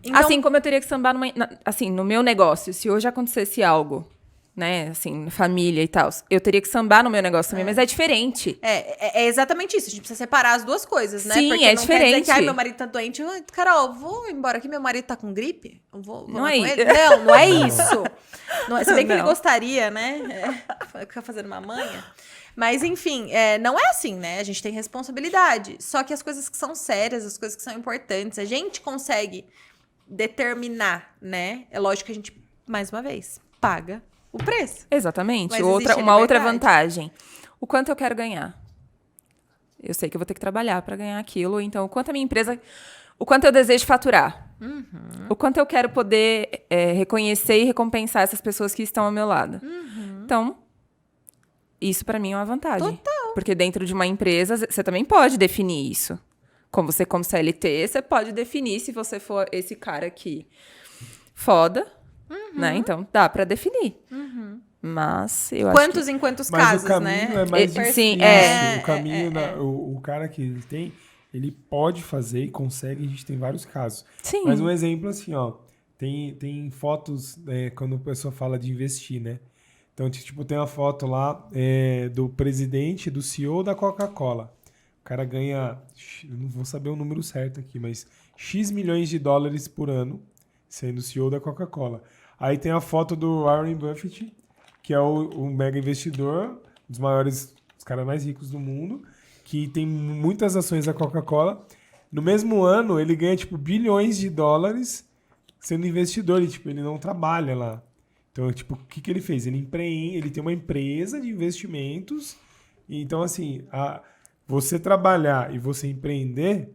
Então- Assim como eu teria que sambar assim, no meu negócio. Se hoje acontecesse algo, né, assim, família e tal, eu teria que sambar no meu negócio também, mas é diferente. É exatamente isso. A gente precisa separar as duas coisas, né? Sim, Porque é não quer dizer diferente. que, ai, meu marido tá doente. Ai, Carol, vou embora aqui, meu marido tá com gripe. Eu vou Não lá é com isso. ele. Não é isso. Não é, se bem que ele Não. gostaria, né? Ficar fazendo uma manha. Mas, enfim, não é assim, né? A gente tem responsabilidade. Só que as coisas que são sérias, as coisas que são importantes, a gente consegue determinar, né? É lógico que a gente, mais uma vez, paga o preço. Exatamente. Mas existe a Uma outra liberdade. vantagem. O quanto eu quero ganhar. Eu sei que eu vou ter que trabalhar para ganhar aquilo. Então, o quanto a minha empresa... O quanto eu desejo faturar. O quanto eu quero poder reconhecer e recompensar essas pessoas que estão ao meu lado. Então, isso para mim é uma vantagem. Total. Porque dentro de uma empresa, você também pode definir isso. Como CLT, você pode definir se você for esse cara aqui foda, né? Então, dá para definir. Mas eu acho Quantos em quantos Mas casos, o caminho né? é mais Sim, difícil. O caminho, o cara que ele tem, ele pode fazer e consegue, a gente tem vários casos. Sim. Mas um exemplo assim, ó, tem fotos, quando a pessoa fala de investir, né? Então, tipo, tem uma foto lá do presidente, do CEO da Coca-Cola. O cara ganha, eu não vou saber o número certo aqui, mas X milhões de dólares por ano, sendo CEO da Coca-Cola. Aí tem a foto do Warren Buffett, que é o mega investidor, dos caras mais ricos do mundo, que tem muitas ações da Coca-Cola. No mesmo ano, ele ganha, tipo, bilhões de dólares sendo investidor. E, tipo, ele não trabalha lá. Então, tipo, o que ele fez? Ele tem uma empresa de investimentos. E, então, assim, você trabalhar e você empreender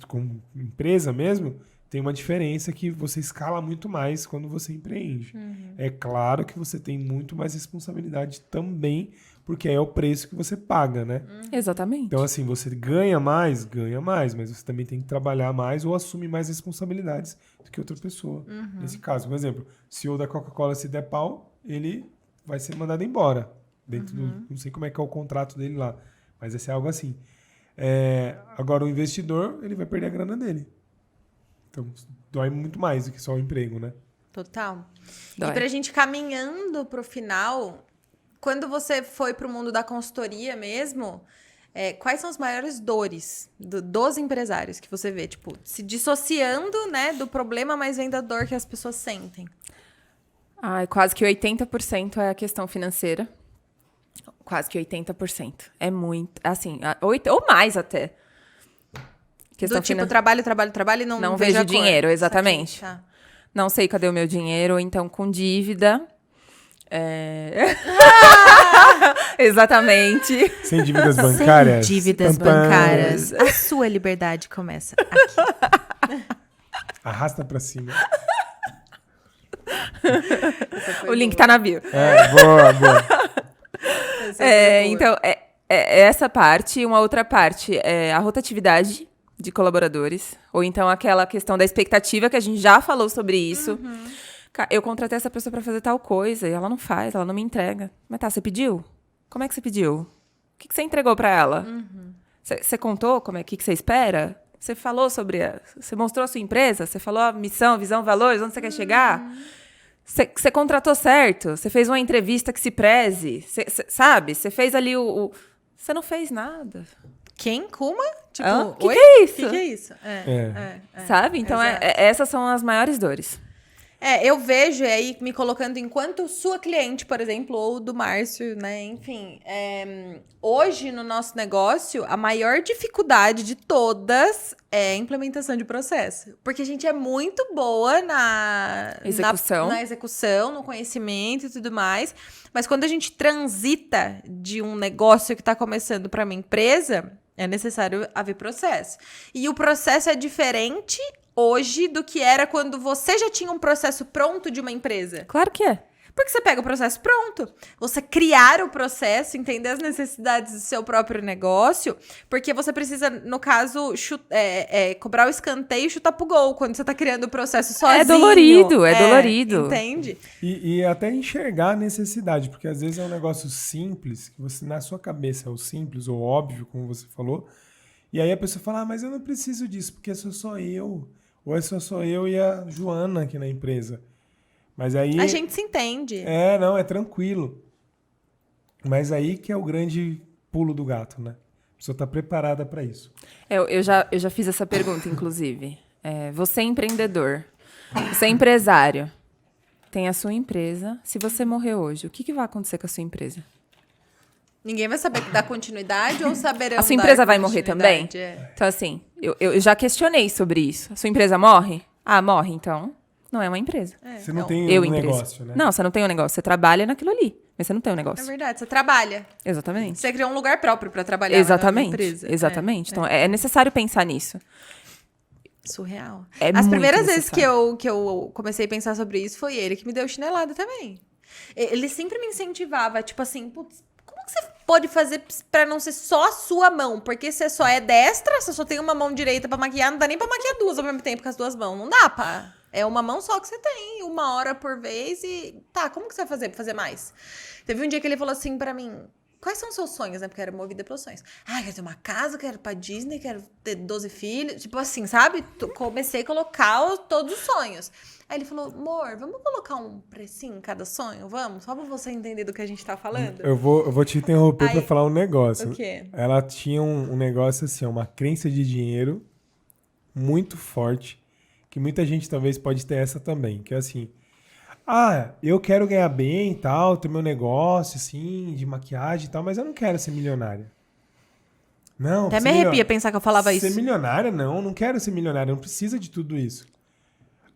com empresa mesmo, tem uma diferença que você escala muito mais quando você empreende. É claro que você tem muito mais responsabilidade também, porque é o preço que você paga, né? Exatamente. Então, assim, você ganha mais, mas você também tem que trabalhar mais ou assumir mais responsabilidades do que outra pessoa. Nesse caso, por exemplo, se o CEO da Coca-Cola se der pau, ele vai ser mandado embora. Não sei como é que é o contrato dele lá, mas vai ser algo assim. Agora, o investidor, ele vai perder a grana dele. Então, dói muito mais do que só o emprego, né? Total. Dói. E pra gente caminhando pro final, quando você foi pro mundo da consultoria mesmo, quais são as maiores dores dos empresários que você vê? Tipo, se dissociando, né, do problema, mas vem da dor que as pessoas sentem. Quase que 80% é a questão financeira. Quase que 80%. É muito, assim, ou mais até. Do tipo, trabalho e não vejo vejo dinheiro, exatamente. Tá. Não sei cadê o meu dinheiro, então com dívida. Exatamente. Sem dívidas bancárias. Sem dívidas bancárias. A sua liberdade começa aqui. Arrasta pra cima. O link tá na bio. Boa. Então, essa parte. Uma outra parte é a rotatividade de colaboradores. Ou então aquela questão da expectativa, que a gente já falou sobre isso. Eu contratei essa pessoa pra fazer tal coisa e ela não faz, ela não me entrega. Mas tá, você pediu? Como é que você pediu? O que você entregou pra ela? Você contou como que você espera? Você falou sobre... Você mostrou a sua empresa? Você falou a missão, visão, valores, onde você quer chegar? Você contratou certo? Você fez uma entrevista que se preze? Sabe? Você fez ali Você não fez nada. Quem? Kuma? Tipo, que é isso? Que é isso? Sabe? Então, essas são as maiores dores. Eu vejo aí me colocando enquanto sua cliente, por exemplo, ou do Márcio, né? Enfim, hoje no nosso negócio, a maior dificuldade de todas é a implementação de processo. Porque a gente é muito boa na execução, no conhecimento e tudo mais. Mas quando a gente transita de um negócio que está começando para uma empresa, é necessário haver processo. E o processo é diferente hoje do que era quando você já tinha um processo pronto de uma empresa. Claro que é. Porque você pega o processo pronto. Você criar o processo, entender as necessidades do seu próprio negócio, porque você precisa, no caso, cobrar o escanteio e chutar pro gol quando você tá criando o processo sozinho. É dolorido. Entende? E até enxergar a necessidade, porque às vezes é um negócio simples, que você na sua cabeça é o simples ou óbvio, como você falou, e aí a pessoa fala, mas eu não preciso disso, porque sou só eu. Ou é só eu e a Joana aqui na empresa. Mas aí... A gente se entende. Não, é tranquilo. Mas aí que é o grande pulo do gato, né? A pessoa está preparada para isso. Eu já fiz essa pergunta, inclusive. Você é empreendedor, você é empresário, tem a sua empresa. Se você morrer hoje, o que vai acontecer com a sua empresa? Ninguém vai saber dar continuidade ou saberão. A sua empresa vai morrer também? Então, assim, eu já questionei sobre isso. A sua empresa morre? Morre, então não é uma empresa. Você não tem um negócio, né? Não, você não tem um negócio. Você trabalha naquilo ali, mas você não tem um negócio. É verdade, você trabalha. Exatamente. Você criou um lugar próprio para trabalhar na empresa. Exatamente. Então, é necessário pensar nisso. Surreal. É As muito primeiras necessário. vezes que eu comecei a pensar sobre isso, foi ele que me deu chinelada também. Ele sempre me incentivava, tipo assim, putz, como que você pode fazer pra não ser só a sua mão? Porque você só é destra, você só tem uma mão direita pra maquiar, não dá nem pra maquiar duas ao mesmo tempo com as duas mãos. Não dá, pá. É uma mão só que você tem, 1 hora por vez e... Tá, como que você vai fazer pra fazer mais? Teve um dia que ele falou assim pra mim, quais são os seus sonhos, né? Porque eu era movida pelos sonhos. Quero ter uma casa, quero ir pra Disney, quero ter 12 filhos. Tipo assim, sabe? Comecei a colocar todos os sonhos. Aí ele falou, amor, vamos colocar um precinho em cada sonho? Vamos? Só pra você entender do que a gente tá falando. Eu vou te interromper pra falar um negócio. O quê? Ela tinha um negócio assim, uma crença de dinheiro muito forte, que muita gente talvez pode ter essa também, que é assim, eu quero ganhar bem e tal, ter meu negócio assim, de maquiagem e tal, mas eu não quero ser milionária. Não. Até me arrepia pensar que eu falava isso. Ser milionária, não quero ser milionária, não precisa de tudo isso.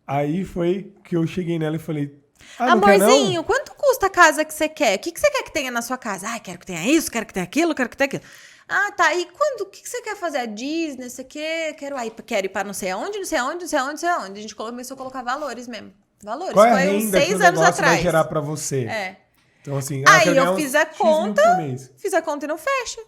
Aí foi que eu cheguei nela e falei, amorzinho, quanto custa a casa que você quer? O que você quer que tenha na sua casa? Quero que tenha isso, quero que tenha aquilo, quero que tenha aquilo. Tá, e quando? O que você quer fazer? A Disney, você quer? Quero ir pra não sei aonde, não sei aonde, não sei aonde, não sei aonde. A gente começou a colocar valores mesmo. Valores. Qual é a Foi uns renda 6 que o anos negócio atrás. vai gerar pra você? Então assim, aí eu fiz a X conta, mil por mês. fiz a conta e não fecha.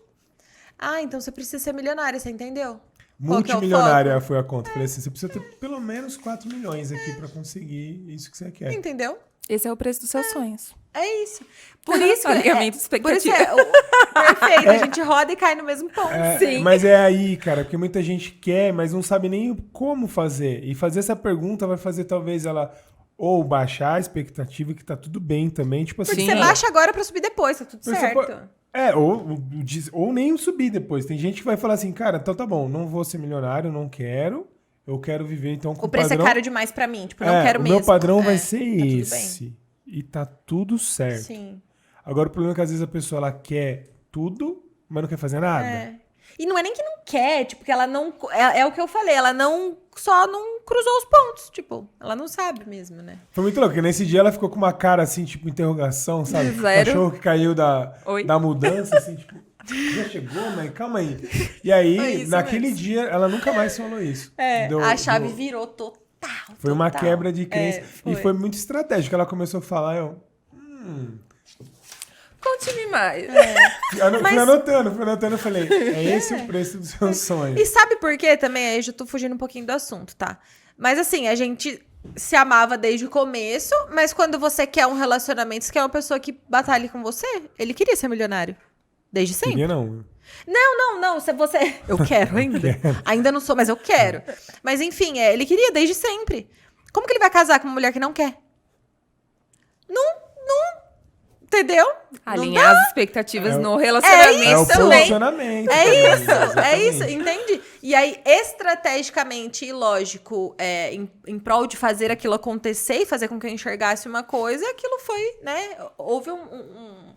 Então você precisa ser milionária, você entendeu? Multimilionária foi a conta. Falei assim, você precisa ter pelo menos 4 milhões aqui pra conseguir isso que você quer. Entendeu? Esse é o preço dos seus sonhos. É isso. Por isso Alinhamento de expectativa. Por isso perfeito, a gente roda e cai no mesmo ponto. Sim. Mas é aí, cara, porque muita gente quer, mas não sabe nem como fazer. E fazer essa pergunta vai fazer talvez ela ou baixar a expectativa que tá tudo bem também. Tipo assim, Porque você baixa agora pra subir depois, tá tudo Você certo. ou nem subir depois. Tem gente que vai falar assim, cara, então tá bom, não vou ser milionário, não quero. Eu quero viver, então, com O preço padrão... é caro demais pra mim, tipo, não quero o mesmo. meu padrão vai É, ser tá tudo esse. E tá tudo certo. Sim. Agora, o problema é que às vezes a pessoa, ela quer tudo, mas não quer fazer nada. É. E não é nem que não quer, tipo, que ela não... É o que eu falei, ela só não cruzou os pontos, tipo, ela não sabe mesmo, né? Foi muito louco, porque nesse dia ela ficou com uma cara, assim, tipo, interrogação, sabe? O Zero. cachorro que caiu da mudança, assim, tipo, já chegou, mas calma aí. E aí, Foi isso naquele mesmo. dia, ela nunca mais falou isso. A chave virou total. Foi uma total. quebra de crença. É, E foi muito estratégico. Ela começou a falar, Conte-me mais. Fui anotando, eu falei, é esse o preço do seu sonho. E sabe por quê também? Aí eu já tô fugindo um pouquinho do assunto, tá? Mas assim, a gente se amava desde o começo, mas quando você quer um relacionamento, você quer uma pessoa que batalhe com você, ele queria ser milionário. Desde sempre. Queria não. Não, se você... Eu quero ainda. Ainda não sou, mas eu quero. Mas enfim, ele queria desde sempre. Como que ele vai casar com uma mulher que não quer? Não, entendeu? Alinhar as expectativas no É relacionamento o também. posicionamento. É isso, entende? E aí, estrategicamente e lógico, em prol de fazer aquilo acontecer e fazer com que eu enxergasse uma coisa, aquilo foi, né? Houve uma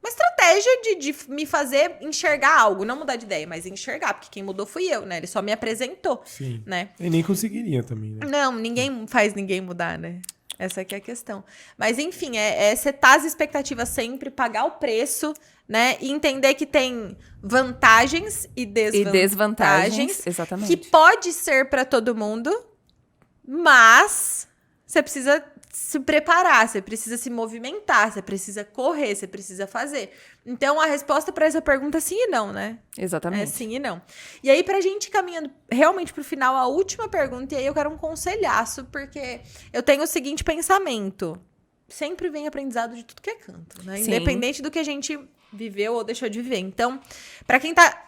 estratégia de me fazer enxergar algo, não mudar de ideia, mas enxergar, porque quem mudou fui eu, né? Ele só me apresentou, Sim. né? E nem conseguiria também, né? Não, ninguém faz ninguém mudar, né? Essa aqui é a questão. Mas, enfim, setar as expectativas sempre, pagar o preço, né? E entender que tem vantagens e desvantagens. Exatamente. Que pode ser para todo mundo, mas você precisa se preparar, você precisa se movimentar, você precisa correr, você precisa fazer. Então, a resposta para essa pergunta é sim e não, né? Exatamente. É sim e não. E aí, pra gente ir caminhando realmente pro final, a última pergunta, e aí eu quero um conselhaço, porque eu tenho o seguinte pensamento. Sempre vem aprendizado de tudo que é canto, né? Sim. Independente do que a gente viveu ou deixou de viver. Então, pra quem tá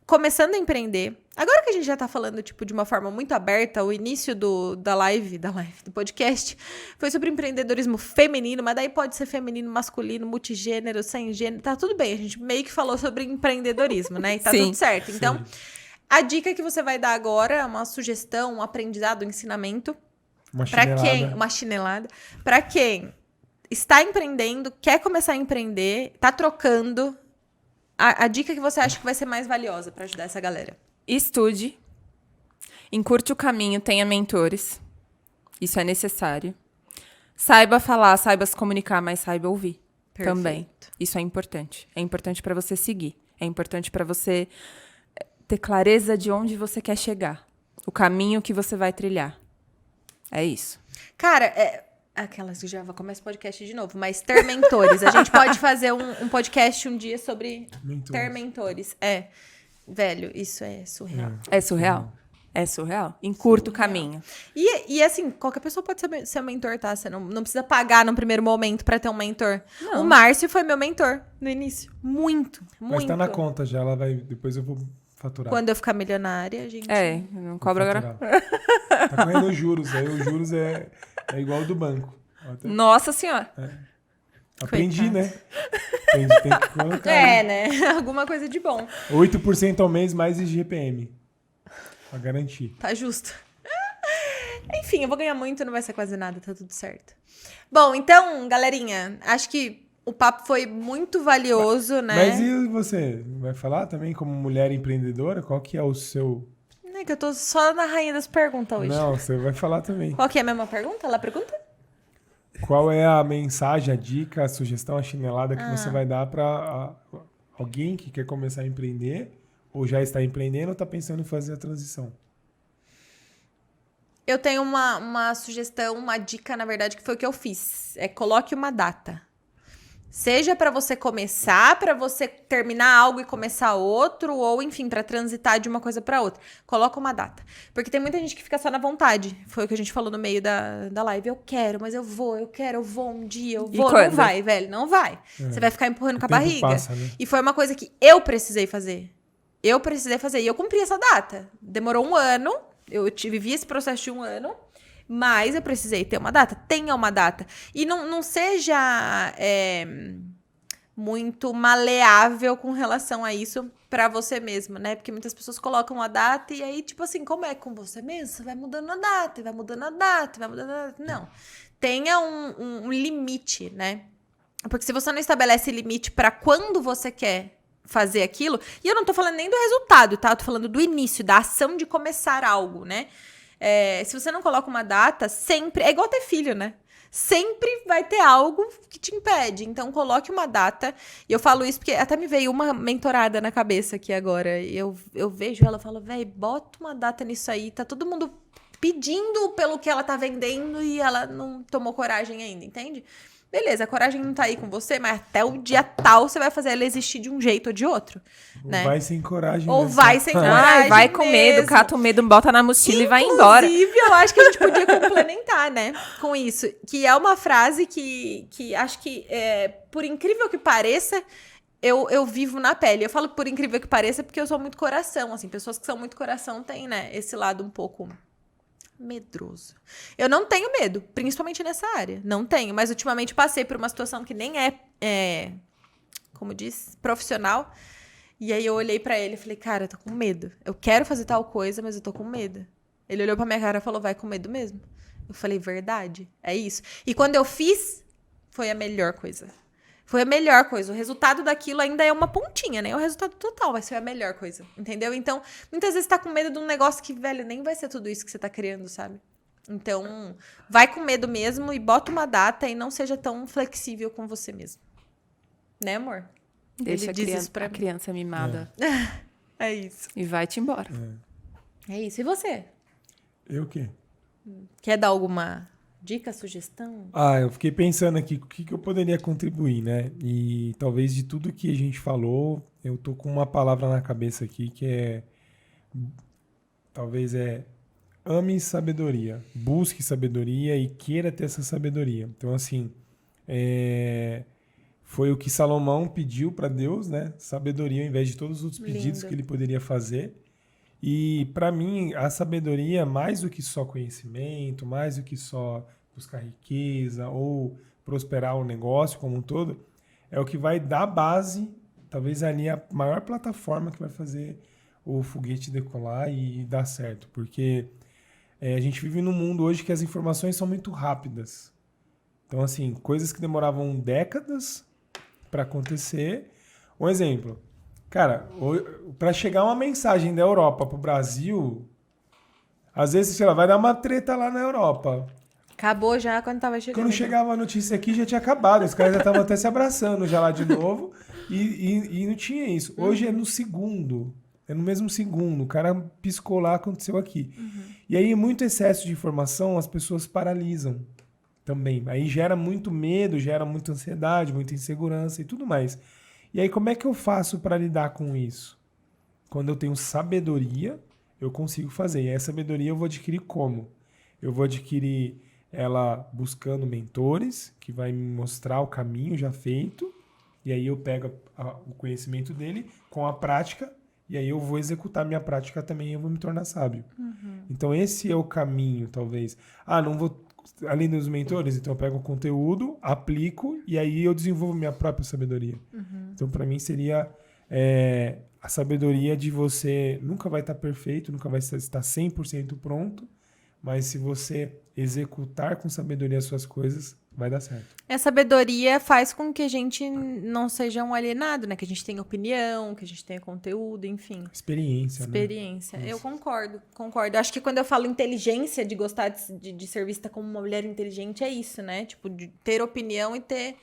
começando a empreender, agora que a gente já tá falando, tipo, de uma forma muito aberta, o início do podcast, foi sobre empreendedorismo feminino, mas daí pode ser feminino, masculino, multigênero, sem gênero, tá tudo bem, a gente meio que falou sobre empreendedorismo, né? E tá Sim. tudo certo. Então, a dica que você vai dar agora é uma sugestão, um aprendizado, um ensinamento, uma chinelada, pra quem está empreendendo, quer começar a empreender, tá trocando, a dica que você acha que vai ser mais valiosa pra ajudar essa galera. Estude, encurte o caminho, tenha mentores. Isso é necessário. Saiba falar, saiba se comunicar, mas saiba ouvir também. Isso é importante. É importante para você seguir. É importante para você ter clareza de onde você quer chegar. O caminho que você vai trilhar. É isso. Cara, aquelas que já começa o podcast de novo, mas ter mentores. A gente pode fazer um podcast um dia sobre ter mentores. Velho, isso é surreal. É surreal? É surreal. Encurta o caminho. E assim, qualquer pessoa pode ser mentor, tá? Você não precisa pagar no primeiro momento pra ter um mentor. Não. O Márcio foi meu mentor no início. Muito. Mas tá na conta já, depois eu vou faturar. Quando eu ficar milionária, a gente... Não cobra agora. Tá correndo os juros, aí os juros é igual ao do banco. Nossa Senhora. Aprendi, né? Tem que colocar. né? Alguma coisa de bom. 8% ao mês mais IGPM. Pra garantir. Tá justo. Enfim, eu vou ganhar muito, não vai ser quase nada, tá tudo certo. Bom, então, galerinha, acho que o papo foi muito valioso, né? Mas e você? Vai falar também como mulher empreendedora? Qual que é o seu... É que eu tô só na rainha das perguntas hoje. Não, você vai falar também. Qual que é a mesma pergunta? Ela pergunta? Qual é a mensagem, a dica, a sugestão, a chinelada que você vai dar pra alguém que quer começar a empreender ou já está empreendendo ou está pensando em fazer a transição? Eu tenho uma sugestão, uma dica, na verdade, que foi o que eu fiz. Coloque uma data. Seja para você começar, para você terminar algo e começar outro, ou enfim, para transitar de uma coisa para outra. Coloca uma data. Porque tem muita gente que fica só na vontade. Foi o que a gente falou no meio da live. Eu quero, mas eu vou um dia, eu vou. Não vai, velho, não vai. Você vai ficar empurrando com a barriga. Passa, né? E foi uma coisa que eu precisei fazer. E eu cumpri essa data. Demorou 1 ano. Eu vivi esse processo de 1 ano. Mas eu precisei ter uma data. Tenha uma data. E não seja muito maleável com relação a isso pra você mesmo, né? Porque muitas pessoas colocam a data e aí, tipo assim, como é com você mesmo? Você vai mudando a data, vai mudando a data, vai mudando a data. Não. Tenha um limite, né? Porque se você não estabelece limite pra quando você quer fazer aquilo, e eu não tô falando nem do resultado, tá? Eu tô falando do início, da ação de começar algo, né? Se você não coloca uma data, sempre... É igual ter filho, né? Sempre vai ter algo que te impede. Então, coloque uma data. E eu falo isso porque até me veio uma mentorada na cabeça aqui agora. Eu vejo ela e falo, véi, bota uma data nisso aí. Tá todo mundo pedindo pelo que ela tá vendendo e ela não tomou coragem ainda, entende? Beleza, a coragem não tá aí com você, mas até o dia tal você vai fazer ela existir de um jeito ou de outro, né? Vai sem coragem. Ou vai sem coragem vai com medo, mesmo. cata o medo, bota na mochila e vai embora. Inclusive, eu acho que a gente podia complementar, né, com isso. Que é uma frase que acho que, por incrível que pareça, eu vivo na pele. Eu falo por incrível que pareça porque eu sou muito coração, assim. Pessoas que são muito coração têm, né, esse lado um pouco medroso. Eu não tenho medo, principalmente nessa área. Não tenho, mas ultimamente passei por uma situação que nem como diz, profissional. E aí eu olhei pra ele e falei, cara, eu tô com medo. Eu quero fazer tal coisa, mas eu tô com medo. Ele olhou pra minha cara e falou, vai com medo mesmo? Eu falei, verdade, é isso. E quando eu fiz, foi a melhor coisa. Foi a melhor coisa. O resultado daquilo ainda é uma pontinha, né? O resultado total vai ser a melhor coisa, entendeu? Então, muitas vezes você tá com medo de um negócio que, velho, nem vai ser tudo isso que você tá criando, sabe? Então, vai com medo mesmo e bota uma data e não seja tão flexível com você mesmo. Né, amor? Deixa Ele diz isso pra a mim. criança mimada. É isso. E vai-te embora. É isso. E você? Eu o quê? Quer dar alguma dica, sugestão? Eu fiquei pensando aqui o que eu poderia contribuir, né? E talvez de tudo que a gente falou, eu tô com uma palavra na cabeça aqui que talvez ame sabedoria, busque sabedoria e queira ter essa sabedoria. Então, assim, foi o que Salomão pediu para Deus, né? Sabedoria ao invés de todos os outros pedidos Lindo. que ele poderia fazer. E, para mim, a sabedoria, mais do que só conhecimento, mais do que só buscar riqueza ou prosperar o negócio como um todo, é o que vai dar base, talvez ali a maior plataforma que vai fazer o foguete decolar e dar certo. Porque a gente vive num mundo hoje que as informações são muito rápidas. Então, assim, coisas que demoravam décadas para acontecer. Um exemplo. Cara, para chegar uma mensagem da Europa pro Brasil, às vezes, sei lá, vai dar uma treta lá na Europa. Acabou já quando tava chegando. Quando chegava a notícia aqui, já tinha acabado. Os caras já estavam até se abraçando já lá de novo. E não tinha isso. Hoje é no segundo. É no mesmo segundo. O cara piscou lá, aconteceu aqui. E aí, muito excesso de informação, as pessoas paralisam também. Aí gera muito medo, gera muita ansiedade, muita insegurança e tudo mais. E aí, como é que eu faço para lidar com isso? Quando eu tenho sabedoria, eu consigo fazer. E essa sabedoria eu vou adquirir como? Eu vou adquirir ela buscando mentores, que vai me mostrar o caminho já feito. E aí eu pego o conhecimento dele com a prática. E aí eu vou executar minha prática também e eu vou me tornar sábio. Então esse é o caminho, talvez. Não vou... Além dos mentores, então eu pego o conteúdo, aplico e aí eu desenvolvo minha própria sabedoria. Então, para mim, seria a sabedoria de você nunca vai estar perfeito, nunca vai estar 100% pronto, mas se você executar com sabedoria as suas coisas, vai dar certo. A sabedoria faz com que a gente não seja um alienado, né? Que a gente tenha opinião, que a gente tenha conteúdo, enfim. Experiência, né? Eu concordo. Acho que quando eu falo inteligência, de gostar de ser vista como uma mulher inteligente, é isso, né? Tipo, de ter opinião e ter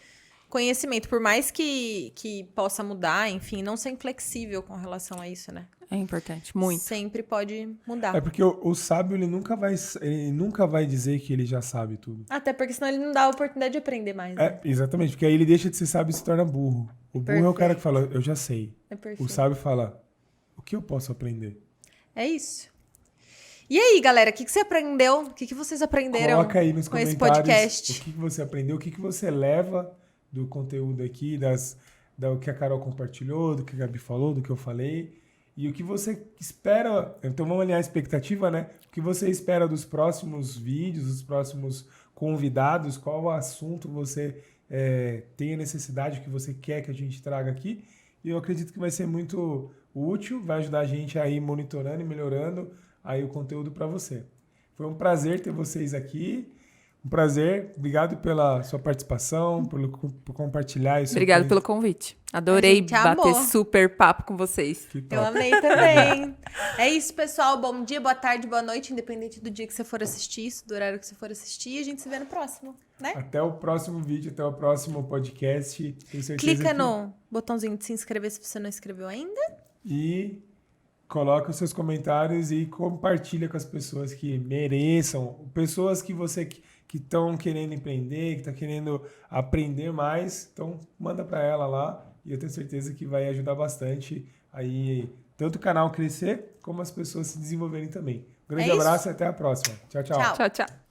conhecimento. Por mais que possa mudar, enfim, não ser inflexível com relação a isso, né? É importante, muito. Sempre pode mudar. É porque o sábio, ele nunca vai dizer que ele já sabe tudo. Até porque senão ele não dá a oportunidade de aprender mais, né? Exatamente, porque aí ele deixa de ser sábio e se torna burro. O burro é o cara que fala, eu já sei. É perfeito. O sábio fala, o que eu posso aprender? É isso. E aí, galera, o que você aprendeu? O que vocês aprenderam Coloca aí nos com esse comentários podcast? o que você aprendeu, o que você leva do conteúdo aqui, do que a Carol compartilhou, do que a Gabi falou, do que eu falei. E o que você espera... Então vamos alinhar a expectativa, né? O que você espera dos próximos vídeos, dos próximos convidados, qual assunto você tem a necessidade, que você quer que a gente traga aqui. E eu acredito que vai ser muito útil, vai ajudar a gente a ir monitorando e melhorando aí o conteúdo para você. Foi um prazer ter vocês aqui. Um prazer. Obrigado pela sua participação, por compartilhar isso. Obrigado pelo convite. Adorei bater super papo com vocês. Eu amei também. É isso, pessoal. Bom dia, boa tarde, boa noite, independente do dia que você for assistir isso, do horário que você for assistir. A gente se vê no próximo, né? Até o próximo vídeo, até o próximo podcast. Tenho certeza Clica no botãozinho de se inscrever se você não inscreveu ainda. E coloca os seus comentários e compartilha com as pessoas que mereçam. Pessoas que você... que estão querendo empreender, que estão querendo aprender mais, então manda para ela lá e eu tenho certeza que vai ajudar bastante aí tanto o canal crescer como as pessoas se desenvolverem também. Um grande abraço e até a próxima. Tchau, tchau. Tchau, tchau.